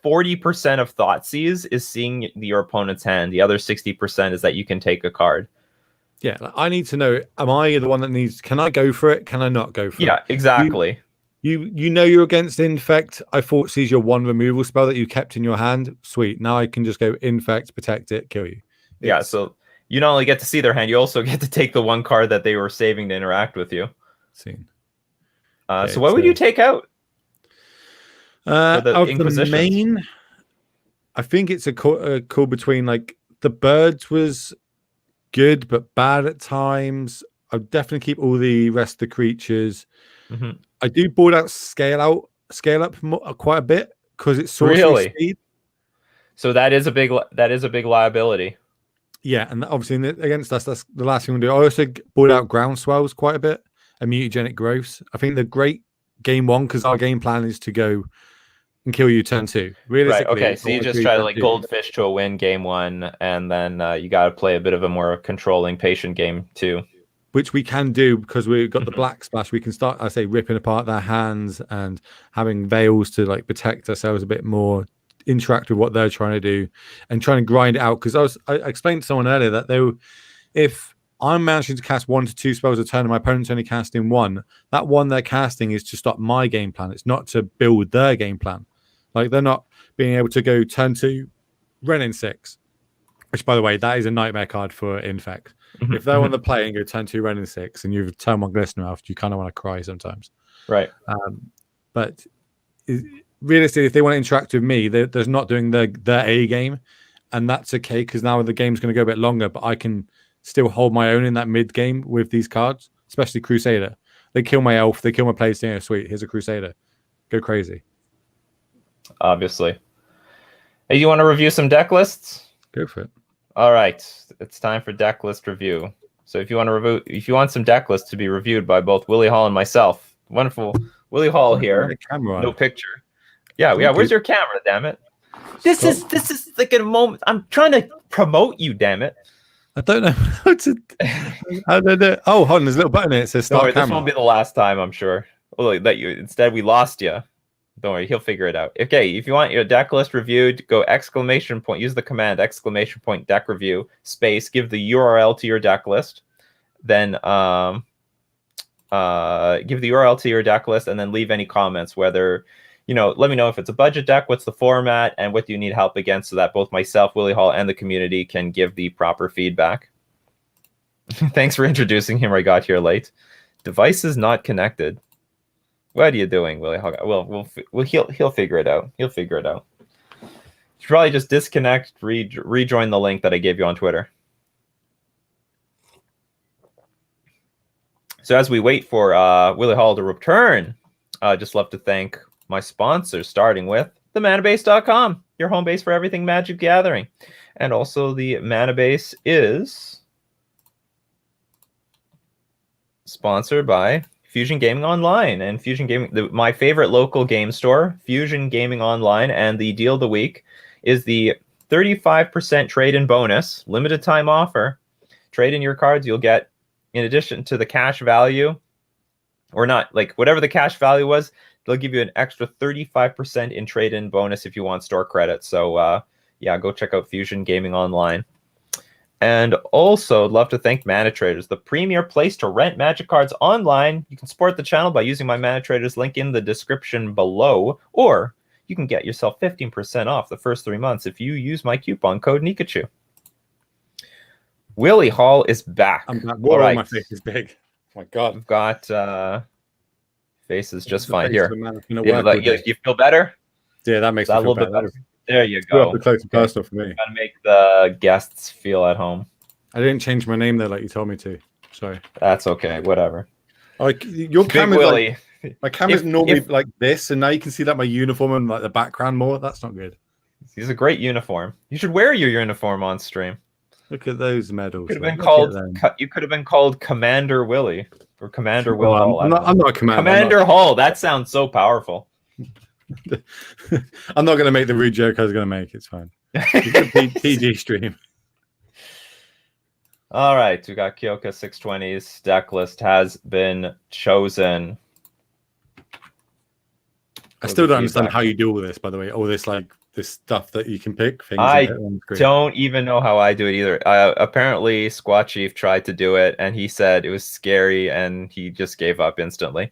40% of Thoughtseize is seeing your opponent's hand. The other 60% is that you can take a card. Yeah, I need to know, am I the one that needs, can I go for it? Can I not go for it? Yeah, exactly. You're against Infect. I Thoughtseize your 1 removal spell that you kept in your hand. Sweet. Now I can just go Infect, protect it, kill you. Yeah, so you not only get to see their hand, you also get to take the 1 card that they were saving to interact with you. Seen. So what would you take out? Of the main, I think it's a call between, like, the Birds was good but bad at times. I'd definitely keep all the rest of the creatures. I do board out scale up quite a bit, because it's sorcery speed. So that is a big liability. Yeah, and obviously against us, that's the last thing we do. I also board out ground swells quite a bit, and mutagenic growths. I think the great game 1, because our game plan is to go and kill you turn 2. Right. Realistically, Okay. So you just try to like goldfish to a win game 1, and then you got to play a bit of a more controlling, patient game 2. Which we can do because we've got the black splash. We can start, I say, ripping apart their hands and having veils to like protect ourselves a bit more, interact with what they're trying to do, and trying to grind it out. Because I explained to someone earlier that if I'm managing to cast 1 to 2 spells a turn and my opponent's only casting 1, that one they're casting is to stop my game plan. It's not to build their game plan. Like they're not being able to go turn 2, Renin 6, which by the way, that is a nightmare card for Infect. If they want to play and go turn 2, Renin 6, and you've turn 1 Glistener after, you kind of want to cry sometimes. Right. But realistically, if they want to interact with me, they're not doing their A game, and that's okay because now the game's going to go a bit longer, but I can still hold my own in that mid game with these cards, especially Crusader. They kill my elf, they kill my player. Sweet, here's a Crusader. Go crazy. Obviously. Hey, you want to review some deck lists? Go for it. All right, it's time for deck list review. So if you want some deck lists to be reviewed by both Willie Hall and myself, wonderful Willie Hall here. No picture. Yeah. Where's your camera? Damn it! This is like a moment. I'm trying to promote you. Damn it! I don't know how to. I don't know. Oh, hold on. There's a little button here. It says start camera. This won't be the last time, I'm sure. Well, instead we lost you. Don't worry, he'll figure it out. Okay, if you want your deck list reviewed, go ! Use the command ! Deck review space. Give the URL to your deck list. Then give the URL to your deck list, and then leave any comments. Whether let me know if it's a budget deck, what's the format, and what do you need help against, so that both myself, Willie Hall, and the community can give the proper feedback. Thanks for introducing him. I got here late. Device is not connected. What are you doing, Willie Hall? Well, he'll figure it out. He'll figure it out. You should probably just disconnect, rejoin the link that I gave you on Twitter. So as we wait for Willie Hall to return, I'd just love to thank my sponsors, starting with themanabase.com, your home base for everything Magic Gathering. And also the Manabase is sponsored by Fusion Gaming Online, and Fusion Gaming, my favorite local game store, Fusion Gaming Online, and the deal of the week is the 35% trade-in bonus, limited time offer. Trade in your cards, you'll get, in addition to the cash value, or not, like whatever the cash value was, they'll give you an extra 35% in trade-in bonus if you want store credit. So yeah, go check out Fusion Gaming Online. And also, I'd love to thank Mana Traders, the premier place to rent Magic cards online. You can support the channel by using my Mana Traders link in the description below, or you can get yourself 15% off the first 3 months if you use my coupon code Nikachu. Willie Hall is back. I'm back. Whoa, right. My face is big. Oh my God. We've got faces just fine here. You feel better? Yeah, that makes me feel better. There you go. Close and personal for me. Gotta make the guests feel at home. I didn't change my name there like you told me to. Sorry. That's okay. Whatever. Like your camera's my camera's normally like this, and now you can see that my uniform and like the background more. That's not good. He's a great uniform. You should wear your uniform on stream. Look at those medals. You could have been called Commander Willie or Commander Will Hall. I'm not a commander. Commander Hall. That sounds so powerful. I'm not going to make the rude joke I was going to make. It's fine. It's a PG stream. All right. We got Kyoka 620's deck list has been chosen. I still don't understand how you do all this, by the way. All this, like, this stuff that you can pick. Things I don't even know how I do it either. Apparently, Squad Chief tried to do it, and he said it was scary, and he just gave up instantly.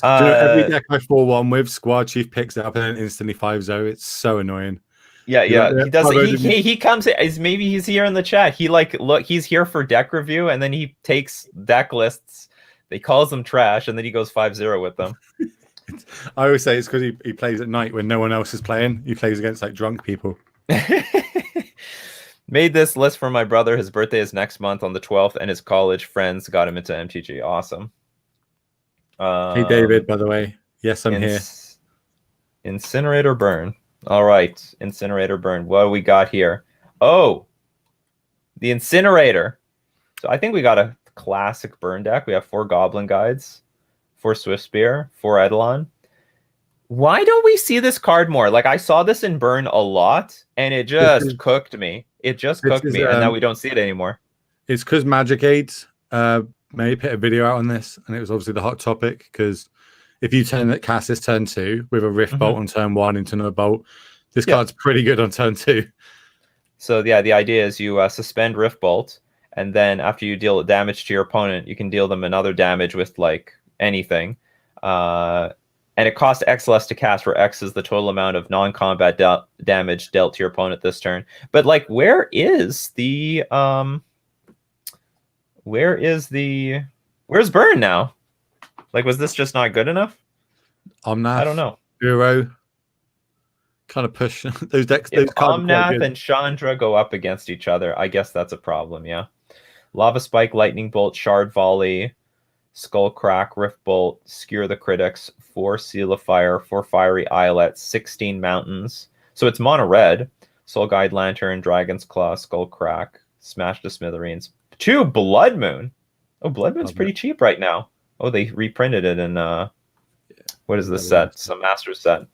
Every deck I 4-1 with, Squad Chief picks it up and then instantly 5-0. It's so annoying. Yeah. He does. He comes. Maybe he's here in the chat. He's here for deck review, and then he takes deck lists. He calls them trash, and then he goes 5-0 with them. I always say it's because he plays at night when no one else is playing. He plays against like drunk people. Made this list for my brother. His birthday is next month on the 12th, and his college friends got him into MTG. Awesome. Hey David, by the way. Yes, I'm here. Incinerator Burn. All right, Incinerator Burn. What do we got here? Oh, the Incinerator. So I think we got a classic burn deck. We have 4 Goblin Guides, 4 Swift Spear, 4 Eidolon. Why don't we see this card more? Like, I saw this in burn a lot, and it just cooked me. It just cooked me, and now we don't see it anymore. It's because Magic Aids maybe put a video out on this, and it was obviously the hot topic, because if you cast this turn 2 with a Rift Bolt on turn 1 into another bolt, this card's pretty good on turn 2. So yeah, the idea is you suspend Rift Bolt, and then after you deal damage to your opponent, you can deal them another damage with like anything. And it costs X less to cast, where X is the total amount of non-combat damage dealt to your opponent this turn. But like, where's burn now? Like, was this just not good enough? Omnath, I don't know. Bureau kind of push those decks. If Omnath and Chandra go up against each other, I guess that's a problem. Yeah, Lava Spike, Lightning Bolt, Shard Volley, Skull Crack, Rift Bolt, Skewer the Critics, 4 Seal of Fire, 4 Fiery Islets, 16 Mountains. So it's mono red. Soul Guide Lantern, Dragon's Claw, Skull Crack, Smash to Smithereens, 2 Blood Moon. Oh, Blood Moon's pretty cheap right now. Oh, they reprinted it in what is this set? Some Master set.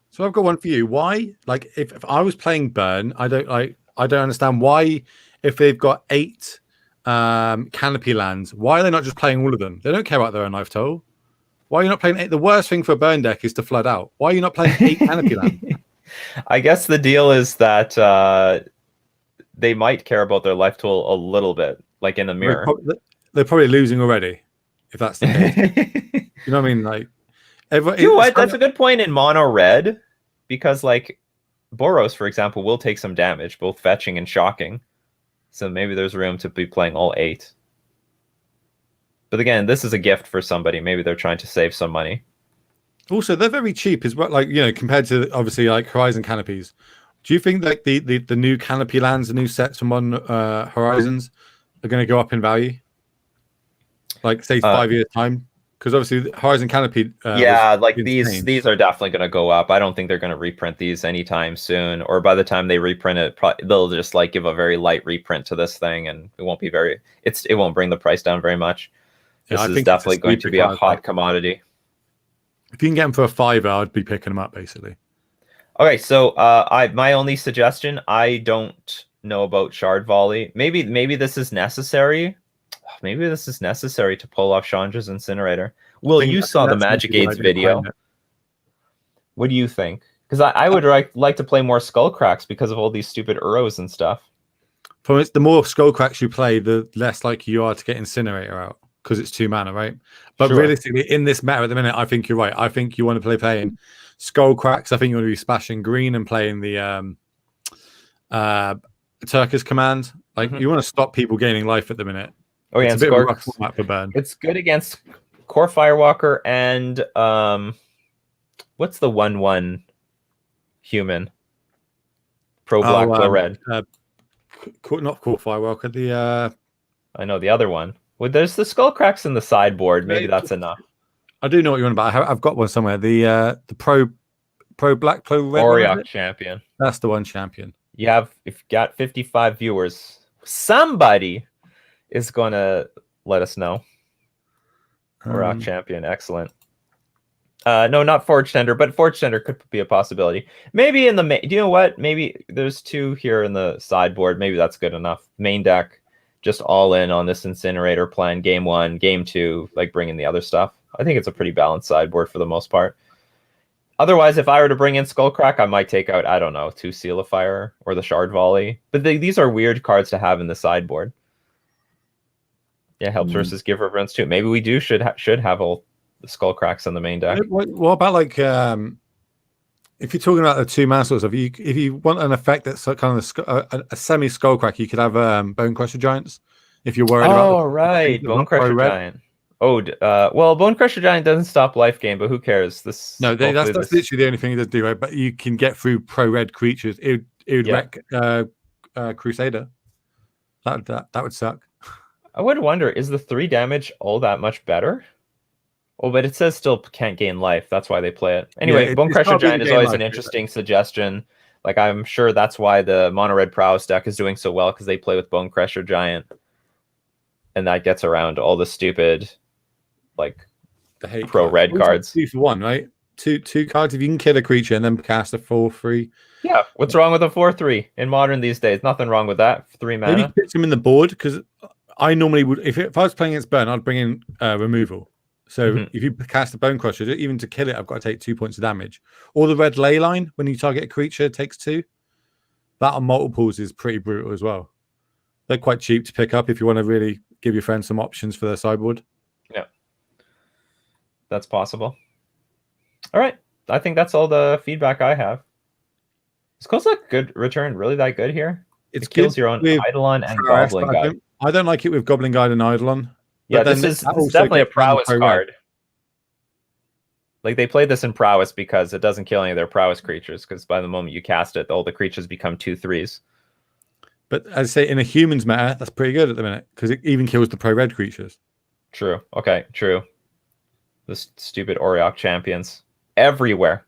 So I've got one for you. Why? Like, if I was playing burn, I don't understand why, if they've got 8 canopy lands, why are they not just playing all of them? They don't care about their own life total. Why are you not playing 8? The worst thing for a burn deck is to flood out. Why are you not playing 8 canopy lands? I guess the deal is that they might care about their life total a little bit, like in the mirror. They're probably losing already, if that's the case. You know what I mean? Like, you know what? That's a good point in mono red, because like Boros, for example, will take some damage, both fetching and shocking. So maybe there's room to be playing all 8. But again, this is a gift for somebody. Maybe they're trying to save some money. Also, they're very cheap as well. Like, you know, compared to obviously like Horizon canopies. Do you think like the new canopy lands, the new sets from on Horizons are going to go up in value? Like, say 5 years time? Because obviously Horizon Canopy like these are definitely going to go up. I don't think they're going to reprint these anytime soon, or by the time they reprint it, they'll just like give a very light reprint to this thing, and it won't be it won't bring the price down very much. This is definitely going to be a hot commodity. If you can get them for a $5, I'd be picking them up basically. Okay, so my only suggestion, I don't know about Shard Volley. Maybe this is necessary. Maybe this is necessary to pull off Chandra's Incinerator. Will, you saw the Magic Aids video. What do you think? Because I would like to play more Skull Cracks because of all these stupid Uros and stuff. For the more Skull Cracks you play, the less likely you are to get Incinerator out, because it's 2 mana, right? But realistically, in this meta at the minute, I think you're right. I think you want to playing Skull Cracks. I think you want to be splashing green and playing the Turkus Command. Like, you want to stop people gaining life at the minute. Oh yeah, it's a bit of a rough format for burn. It's good against Core Firewalker and what's the 1/1 human? Pro black, pro red. Not Core Firewalker. The I know the other one. Well, there's the Skull Cracks in the sideboard. Maybe that's enough. I do know what you're on about. I've got one somewhere. The pro black, pro red. Auriok champion. That's the one champion. If you've got 55 viewers, somebody is going to let us know. Auriok champion, excellent. No, not Forge Tender, but Forge Tender could be a possibility. Maybe in the main, do you know what? Maybe there's 2 here in the sideboard. Maybe that's good enough. Main deck, just all in on this Incinerator plan. Game 1, game 2, like bringing the other stuff. I think it's a pretty balanced sideboard for the most part. Otherwise, if I were to bring in Skullcrack, I might take out, I don't know, 2 Seal of Fire or the Shard Volley. But these are weird cards to have in the sideboard. Yeah, helps versus give reverence too. Maybe we should have all the Skullcracks in the main deck. What about like if you're talking about the 2 mana sorts, if you want an effect that's kind of a semi Skullcrack, you could have Bone Crusher Giants. If you're worried about Bone Crusher Giant. Well, Bone Crusher Giant doesn't stop life gain, but who cares? That's literally the only thing it does do, right? But you can get through pro red creatures. It would wreck Crusader. That would suck. I would wonder, is the 3 damage all that much better? Oh, but it says still can't gain life. That's why they play it. Anyway, Bone Crusher Giant is always an interesting suggestion. Like, I'm sure that's why the Mono Red Prowess deck is doing so well, because they play with Bone Crusher Giant. and that gets around all the stupid, like, The hate pro red cards. 2 for 1, right? Two cards. If you can kill a creature and then cast a 4/3. Yeah, what's wrong with a 4/3 in Modern these days? Nothing wrong with that. 3 mana. Maybe pitch them in the board, because I normally would, if I was playing against Burn, I'd bring in removal. So if you cast a Bone Crusher, even to kill it, I've got to take 2 points of damage. Or the red ley line, when you target a creature, takes 2. That on multiples is pretty brutal as well. They're quite cheap to pick up if you want to really give your friends some options for their sideboard. Yeah, that's possible. All right, I think that's all the feedback I have. Is Kozilek good return really that good here? It kills your own Eidolon and Goblin Guide. I don't like it with Goblin Guide and Eidolon. Yeah, this is definitely a prowess card. Like, they played this in prowess because it doesn't kill any of their prowess creatures, because by the moment you cast it, all the creatures become 2/3s. But as I say, in a humans meta, that's pretty good at the minute, because it even kills the pro-red creatures. True. Okay, true. The stupid Auriok champions. Everywhere.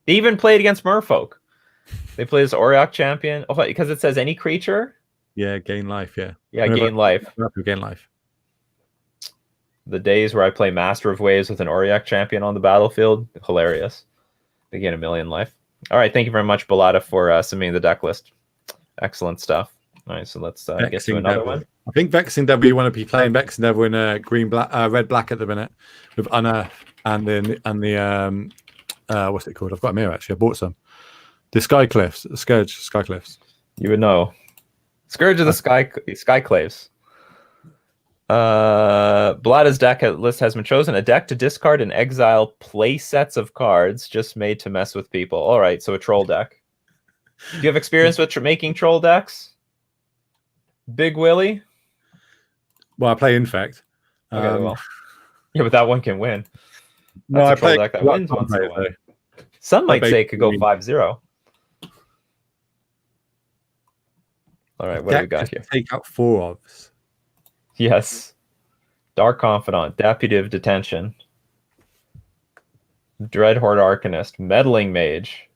They even played against Merfolk. They play as Auriok champion. Oh, because it says any creature? Yeah, gain life, yeah. Yeah, gain life. Gain life. The days where I play Master of Waves with an Auriok champion on the battlefield, hilarious. They gain 1,000,000 life. All right, thank you very much, Bellata, for submitting the deck list. Excellent stuff. All right, so let's get to another one. I think Vexing Devil, you want to be playing Vexing Devil in red black at the minute with Unearth and the what's it called? I've got them here actually. I bought some. The Sky Cliffs. You would know. Scourge of the Skyclaves. Bellata's deck list has been chosen. A deck to discard and exile play sets of cards just made to mess with people. All right, so a troll deck. Do you have experience with making troll decks? Big Willie? Well, I play Infect. Okay, well. Yeah, but that one can win. No, I play deck that wins once in a while. Some might say it could go 5-0. All right, what do we got here? Take out 4 ofs. Yes. Dark Confidant, Deputive Detention, Dreadhorde Arcanist, Meddling Mage.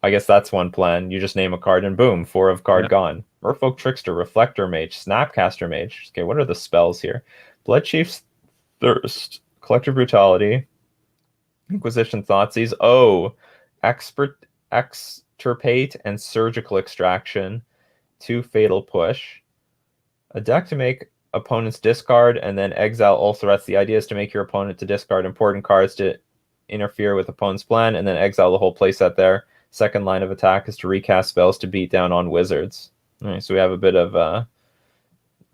I guess that's one plan. You just name a card and boom, 4 of card gone. Merfolk Trickster, Reflector Mage, Snapcaster Mage. Okay, what are the spells here? Bloodchief's Thirst, Collective Brutality, Inquisition Thoughtseize. Oh, Extirpate and Surgical Extraction. 2 Fatal Push. A deck to make opponents discard and then exile all threats. The idea is to make your opponent to discard important cards to interfere with opponent's plan and then exile the whole playset there. Second line of attack is to recast spells to beat down on wizards. All right, so we have a bit of at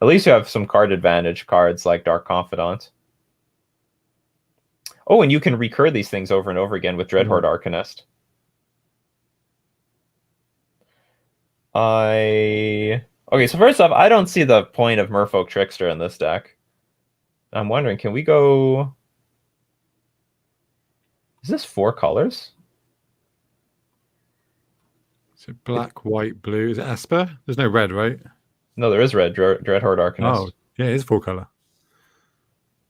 least you have some card advantage cards like Dark Confidant. Oh, and you can recur these things over and over again with Dreadhorde Arcanist. Okay, so first off, I don't see the point of Merfolk Trickster in this deck. I'm wondering, can we go... Is this 4 colors? Is it black, white, blue? Is it Esper? There's no red, right? No, there is red. Dreadhorde Arcanist. Oh, yeah, it is 4 color.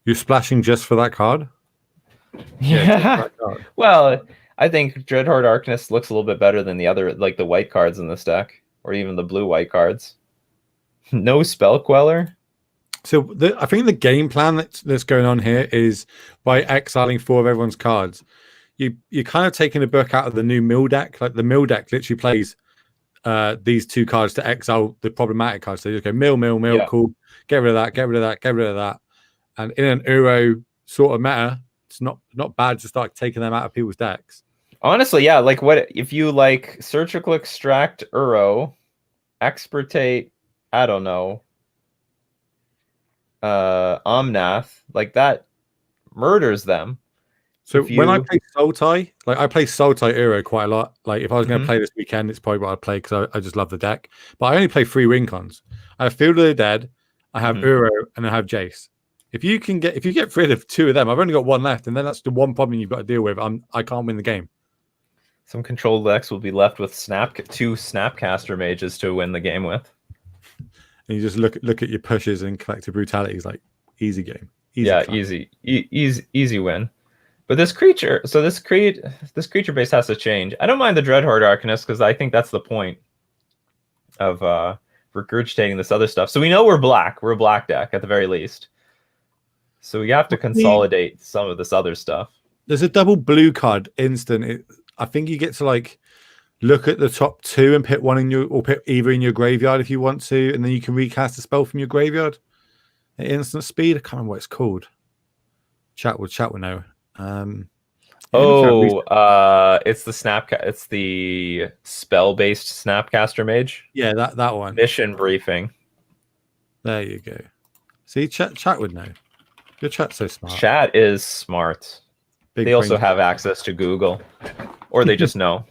You're splashing just for that card? Yeah. Well, I think Dreadhorde Arcanist looks a little bit better than the other, like the white cards in this deck, or even the blue-white cards. No Spell Queller. So I think the game plan that's going on here is by exiling 4 of everyone's cards, you're kind of taking a book out of the new mill deck. Like the mill deck literally plays these 2 cards to exile the problematic cards. So you just go mill, yeah. Cool. Get rid of that, get rid of that, get rid of that. And in an Uro sort of meta, it's not bad to start taking them out of people's decks. Honestly, yeah. Like, what if you like Surgical Extract Uro, Expertate, I don't know, Omnath, like that murders them. So when I play Sultai, like I play Sultai Uro quite a lot. Like if I was going to play this weekend, it's probably what I'd play because I just love the deck. But I only play 3 win cons. I have Field of the Dead, I have Uro, and I have Jace. If you get rid of 2 of them, I've only got 1 left, and then that's the one problem you've got to deal with. I can't win the game. Some control decks will be left with 2 Snapcaster Mages to win the game with. And you just look at your pushes and collective brutality. It's like easy game. Easy win. But this creature base has to change. I don't mind the Dreadhorde Arcanist because I think that's the point of regurgitating this other stuff. So we know we're black. We're a black deck at the very least. So we have to consolidate some of this other stuff. There's a double blue card instant. I think you get to like look at the top 2 and pick one in your, or pick either in your graveyard if you want to, and then you can recast a spell from your graveyard at instant speed. I can't remember what it's called. Chat will know. It's the spell-based Snapcaster Mage. Yeah, that one. Mission briefing. There you go. See, chat would know. Your chat's so smart. Chat is smart. They also have access to Google, or they just know.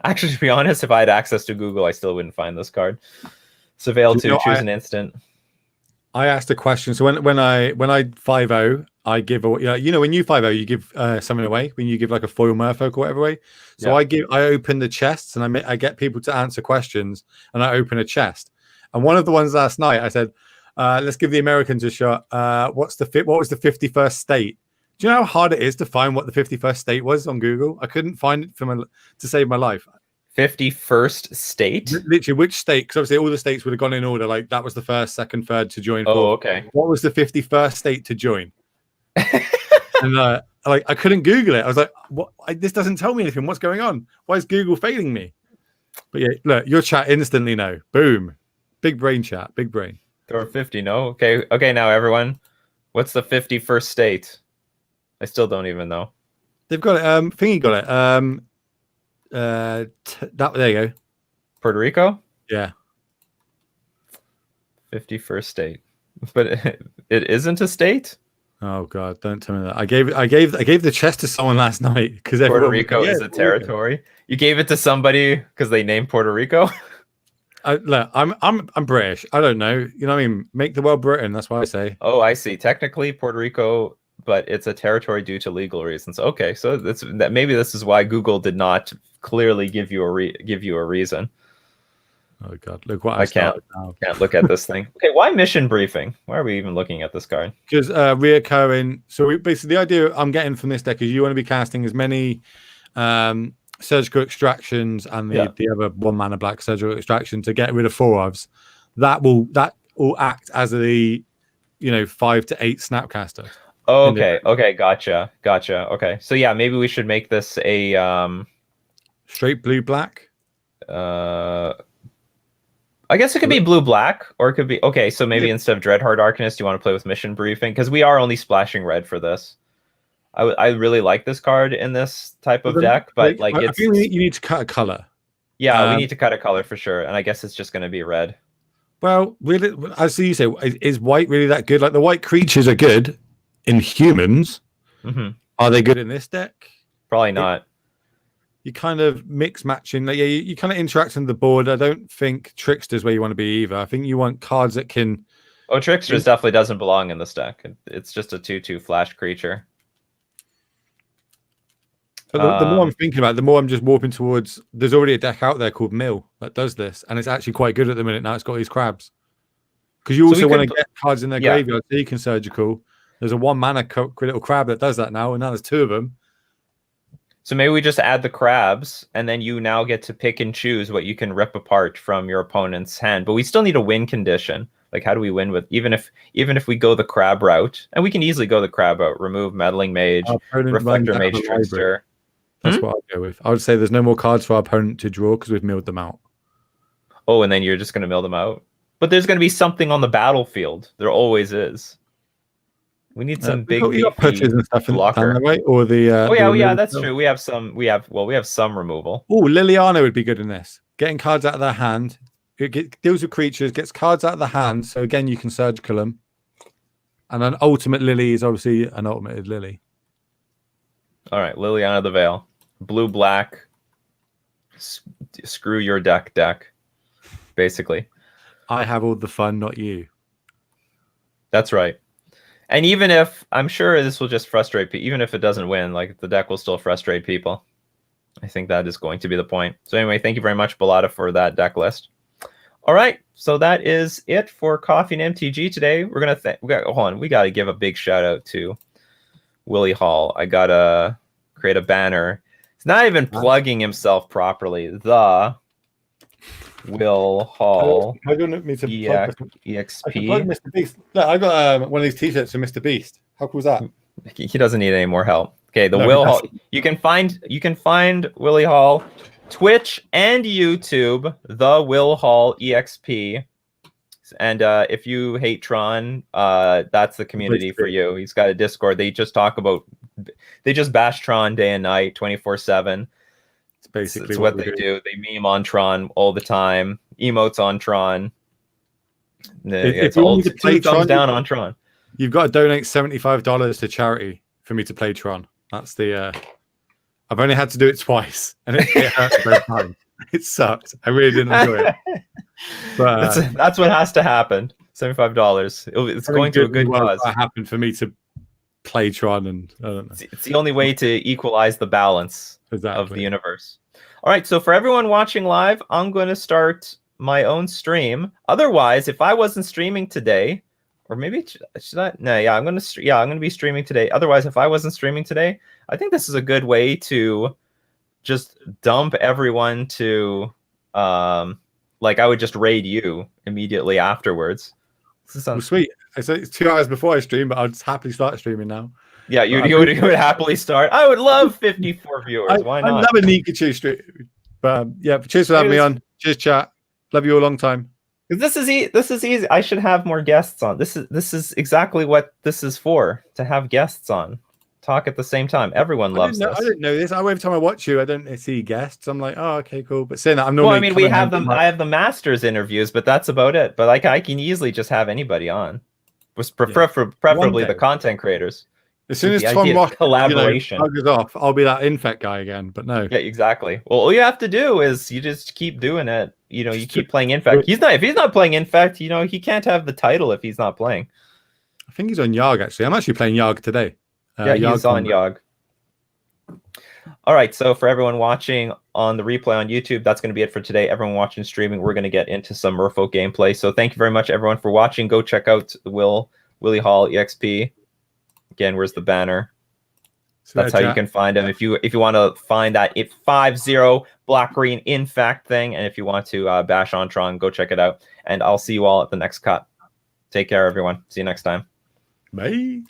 Actually, to be honest, if I had access to Google, I still wouldn't find this card. Surveil 2, choose an instant. I asked a question. So when I 5-0, I give away. When you 5-0, you give something away. When you give like a foil Merfolk or whatever away. So I open the chests and I get people to answer questions, and I open a chest. And one of the ones last night, I said, "Let's give the Americans a shot. What was the 51st state?" Do you know how hard it is to find what the 51st state was on Google? I couldn't find it to save my life. 51st state? Literally, which state? Because obviously all the states would have gone in order. Like that was the first, second, third to join. Oh, okay. What was the 51st state to join? And I couldn't Google it. I was like, "What? This doesn't tell me anything. What's going on? Why is Google failing me?" But yeah, look, your chat instantly know. Boom, big brain chat, big brain. There are 50. No, okay. Now everyone, what's the 51st state? I still don't even know. They've got it. Thingy got it. There you go. Puerto Rico? Yeah. 51st state. But it isn't a state? Oh God, don't tell me that. I gave the chest to someone last night because Puerto Rico is a territory. Rico. You gave it to somebody because they named Puerto Rico? Look, I'm British. I don't know. You know what I mean? Make the world Britain. That's what I say. Oh, I see. Technically Puerto Rico, but it's a territory due to legal reasons. Okay, so maybe this is why Google did not clearly give you a reason. Oh God, look what I can't look at this thing. Okay, why mission briefing? Why are we even looking at this card? Because reoccurring. So basically, the idea I'm getting from this deck is you want to be casting as many surgical extractions and the other 1 mana black surgical extraction to get rid of 4 ofs. That will act as the 5 to 8 Snapcaster. Okay, gotcha. Okay, so yeah, maybe we should make this a straight blue black. I guess it could be blue black, or it could be so maybe instead of Dreadheart Arcanist, you want to play with Mission Briefing because we are only splashing red for this. I really like this card in this type of deck, but I think you need to cut a color. Yeah, we need to cut a color for sure, and I guess it's just going to be red. Well, really, as you say, is white really that good? Like the white creatures are good in humans. Mm-hmm. Are they good in this deck? Probably not. You kind of mix matching. Like, you kind of interact on the board. I don't think Trickster's where you want to be either. I think you want cards that can. Oh, Trickster's definitely doesn't belong in this deck. It's just a 2/2 flash creature. But the more I'm thinking about it, the more I'm just warping towards. There's already a deck out there called Mill that does this, and it's actually quite good at the minute. Now it's got these crabs. Because you also want to get cards in their graveyard so you can surgical. There's a 1 mana critical crab that does that now, and now there's 2 of them. So maybe we just add the crabs, and then you now get to pick and choose what you can rip apart from your opponent's hand. But we still need a win condition. Like, how do we win with even if we go the crab route, and we can easily go the crab route, remove Meddling Mage, Reflector Mage, Trickster. That's what I'd go with. I would say there's no more cards for our opponent to draw because we've milled them out. Oh, and then you're just going to mill them out? But there's going to be something on the battlefield. There always is. We need some big purchases and stuff blocker. Right? Or the that's true. We have some removal. Oh, Liliana would be good in this. Getting cards out of their hand. It deals with creatures, gets cards out of the hand. So again, you can surgical them. And an ultimate Lily is obviously an ultimate Lily. All right, Liliana the Veil. Blue black. Screw your deck, basically. I have all the fun, not you. That's right. And even if, I'm sure this will just frustrate people, even if it doesn't win, like the deck will still frustrate people. I think that is going to be the point. So anyway, thank you very much, Balada, for that deck list. All right, so that is it for Coffee and MTG today. We're gonna we gotta give a big shout out to Willie Hall. I gotta create a banner. He's not even plugging himself properly. Will Hall How do you want me to plug EXP. I can plug Mr. Beast. Look, I got one of these t-shirts from Mr. Beast. How cool is that? He doesn't need any more help. Okay, the No, Will Hall. You can find Willie Hall, Twitch and YouTube, the Will Hall EXP. And if you hate Tron, that's the community for you. He's got a Discord. They just bash Tron day and night, 24/7. It's basically it's what they do. They meme on Tron all the time. Emotes on Tron. It's all two thumbs down on Tron. You've got to donate $75 to charity for me to play Tron. That's the. I've only had to do it twice, and it hurt both times. It sucked. I really didn't enjoy it. But that's what has to happen. $75. It's going to a good cause. That happened for me to play Tron, and I don't know. It's the only way to equalize the balance of the universe. All right, so for everyone watching live, I'm going to start my own stream. Otherwise, if I wasn't streaming today, or maybe should I? No, yeah, I'm going to be streaming today. Otherwise, if I wasn't streaming today, I think this is a good way to just dump everyone to like I would just raid you immediately afterwards. This is sweet. I said it's 2 hours before I stream, but I'll just happily start streaming now. Yeah, you would happily start. I would love 54 viewers. Why not? I love a Nikachu stream. But yeah, cheers for having me on. Cheers, chat. Love you a long time. This is easy. I should have more guests on. This is exactly what this is for. To have guests on, talk at the same time. Everyone loves this. I didn't know this. Every time I watch you, I don't see guests. I'm like, oh, okay, cool. But saying that, I'm normally. Well, I mean, we have them. I have the Masters interviews, but that's about it. But like, I can easily just have anybody on. Preferably the content creators. As soon as Tom Ross collaboration buggers off, I'll be that Infect guy again. But no. Yeah, exactly. Well, all you have to do is you just keep doing it. You know, you keep playing Infect. If he's not playing Infect, you know, he can't have the title if he's not playing. I think he's on Yarg actually. I'm actually playing Yarg today. Yeah, he's on Yarg. All right, so for everyone watching on the replay on YouTube, that's going to be it for today. Everyone watching streaming, we're going to get into some Merfolk gameplay. So thank you very much, everyone, for watching. Go check out Willie Hall EXP. Again, where's the banner? So that's how you can find him. If you want to find that 5-0 black green Infect thing, and if you want to bash on Tron, go check it out. And I'll see you all at the next cut. Take care, everyone. See you next time. Bye.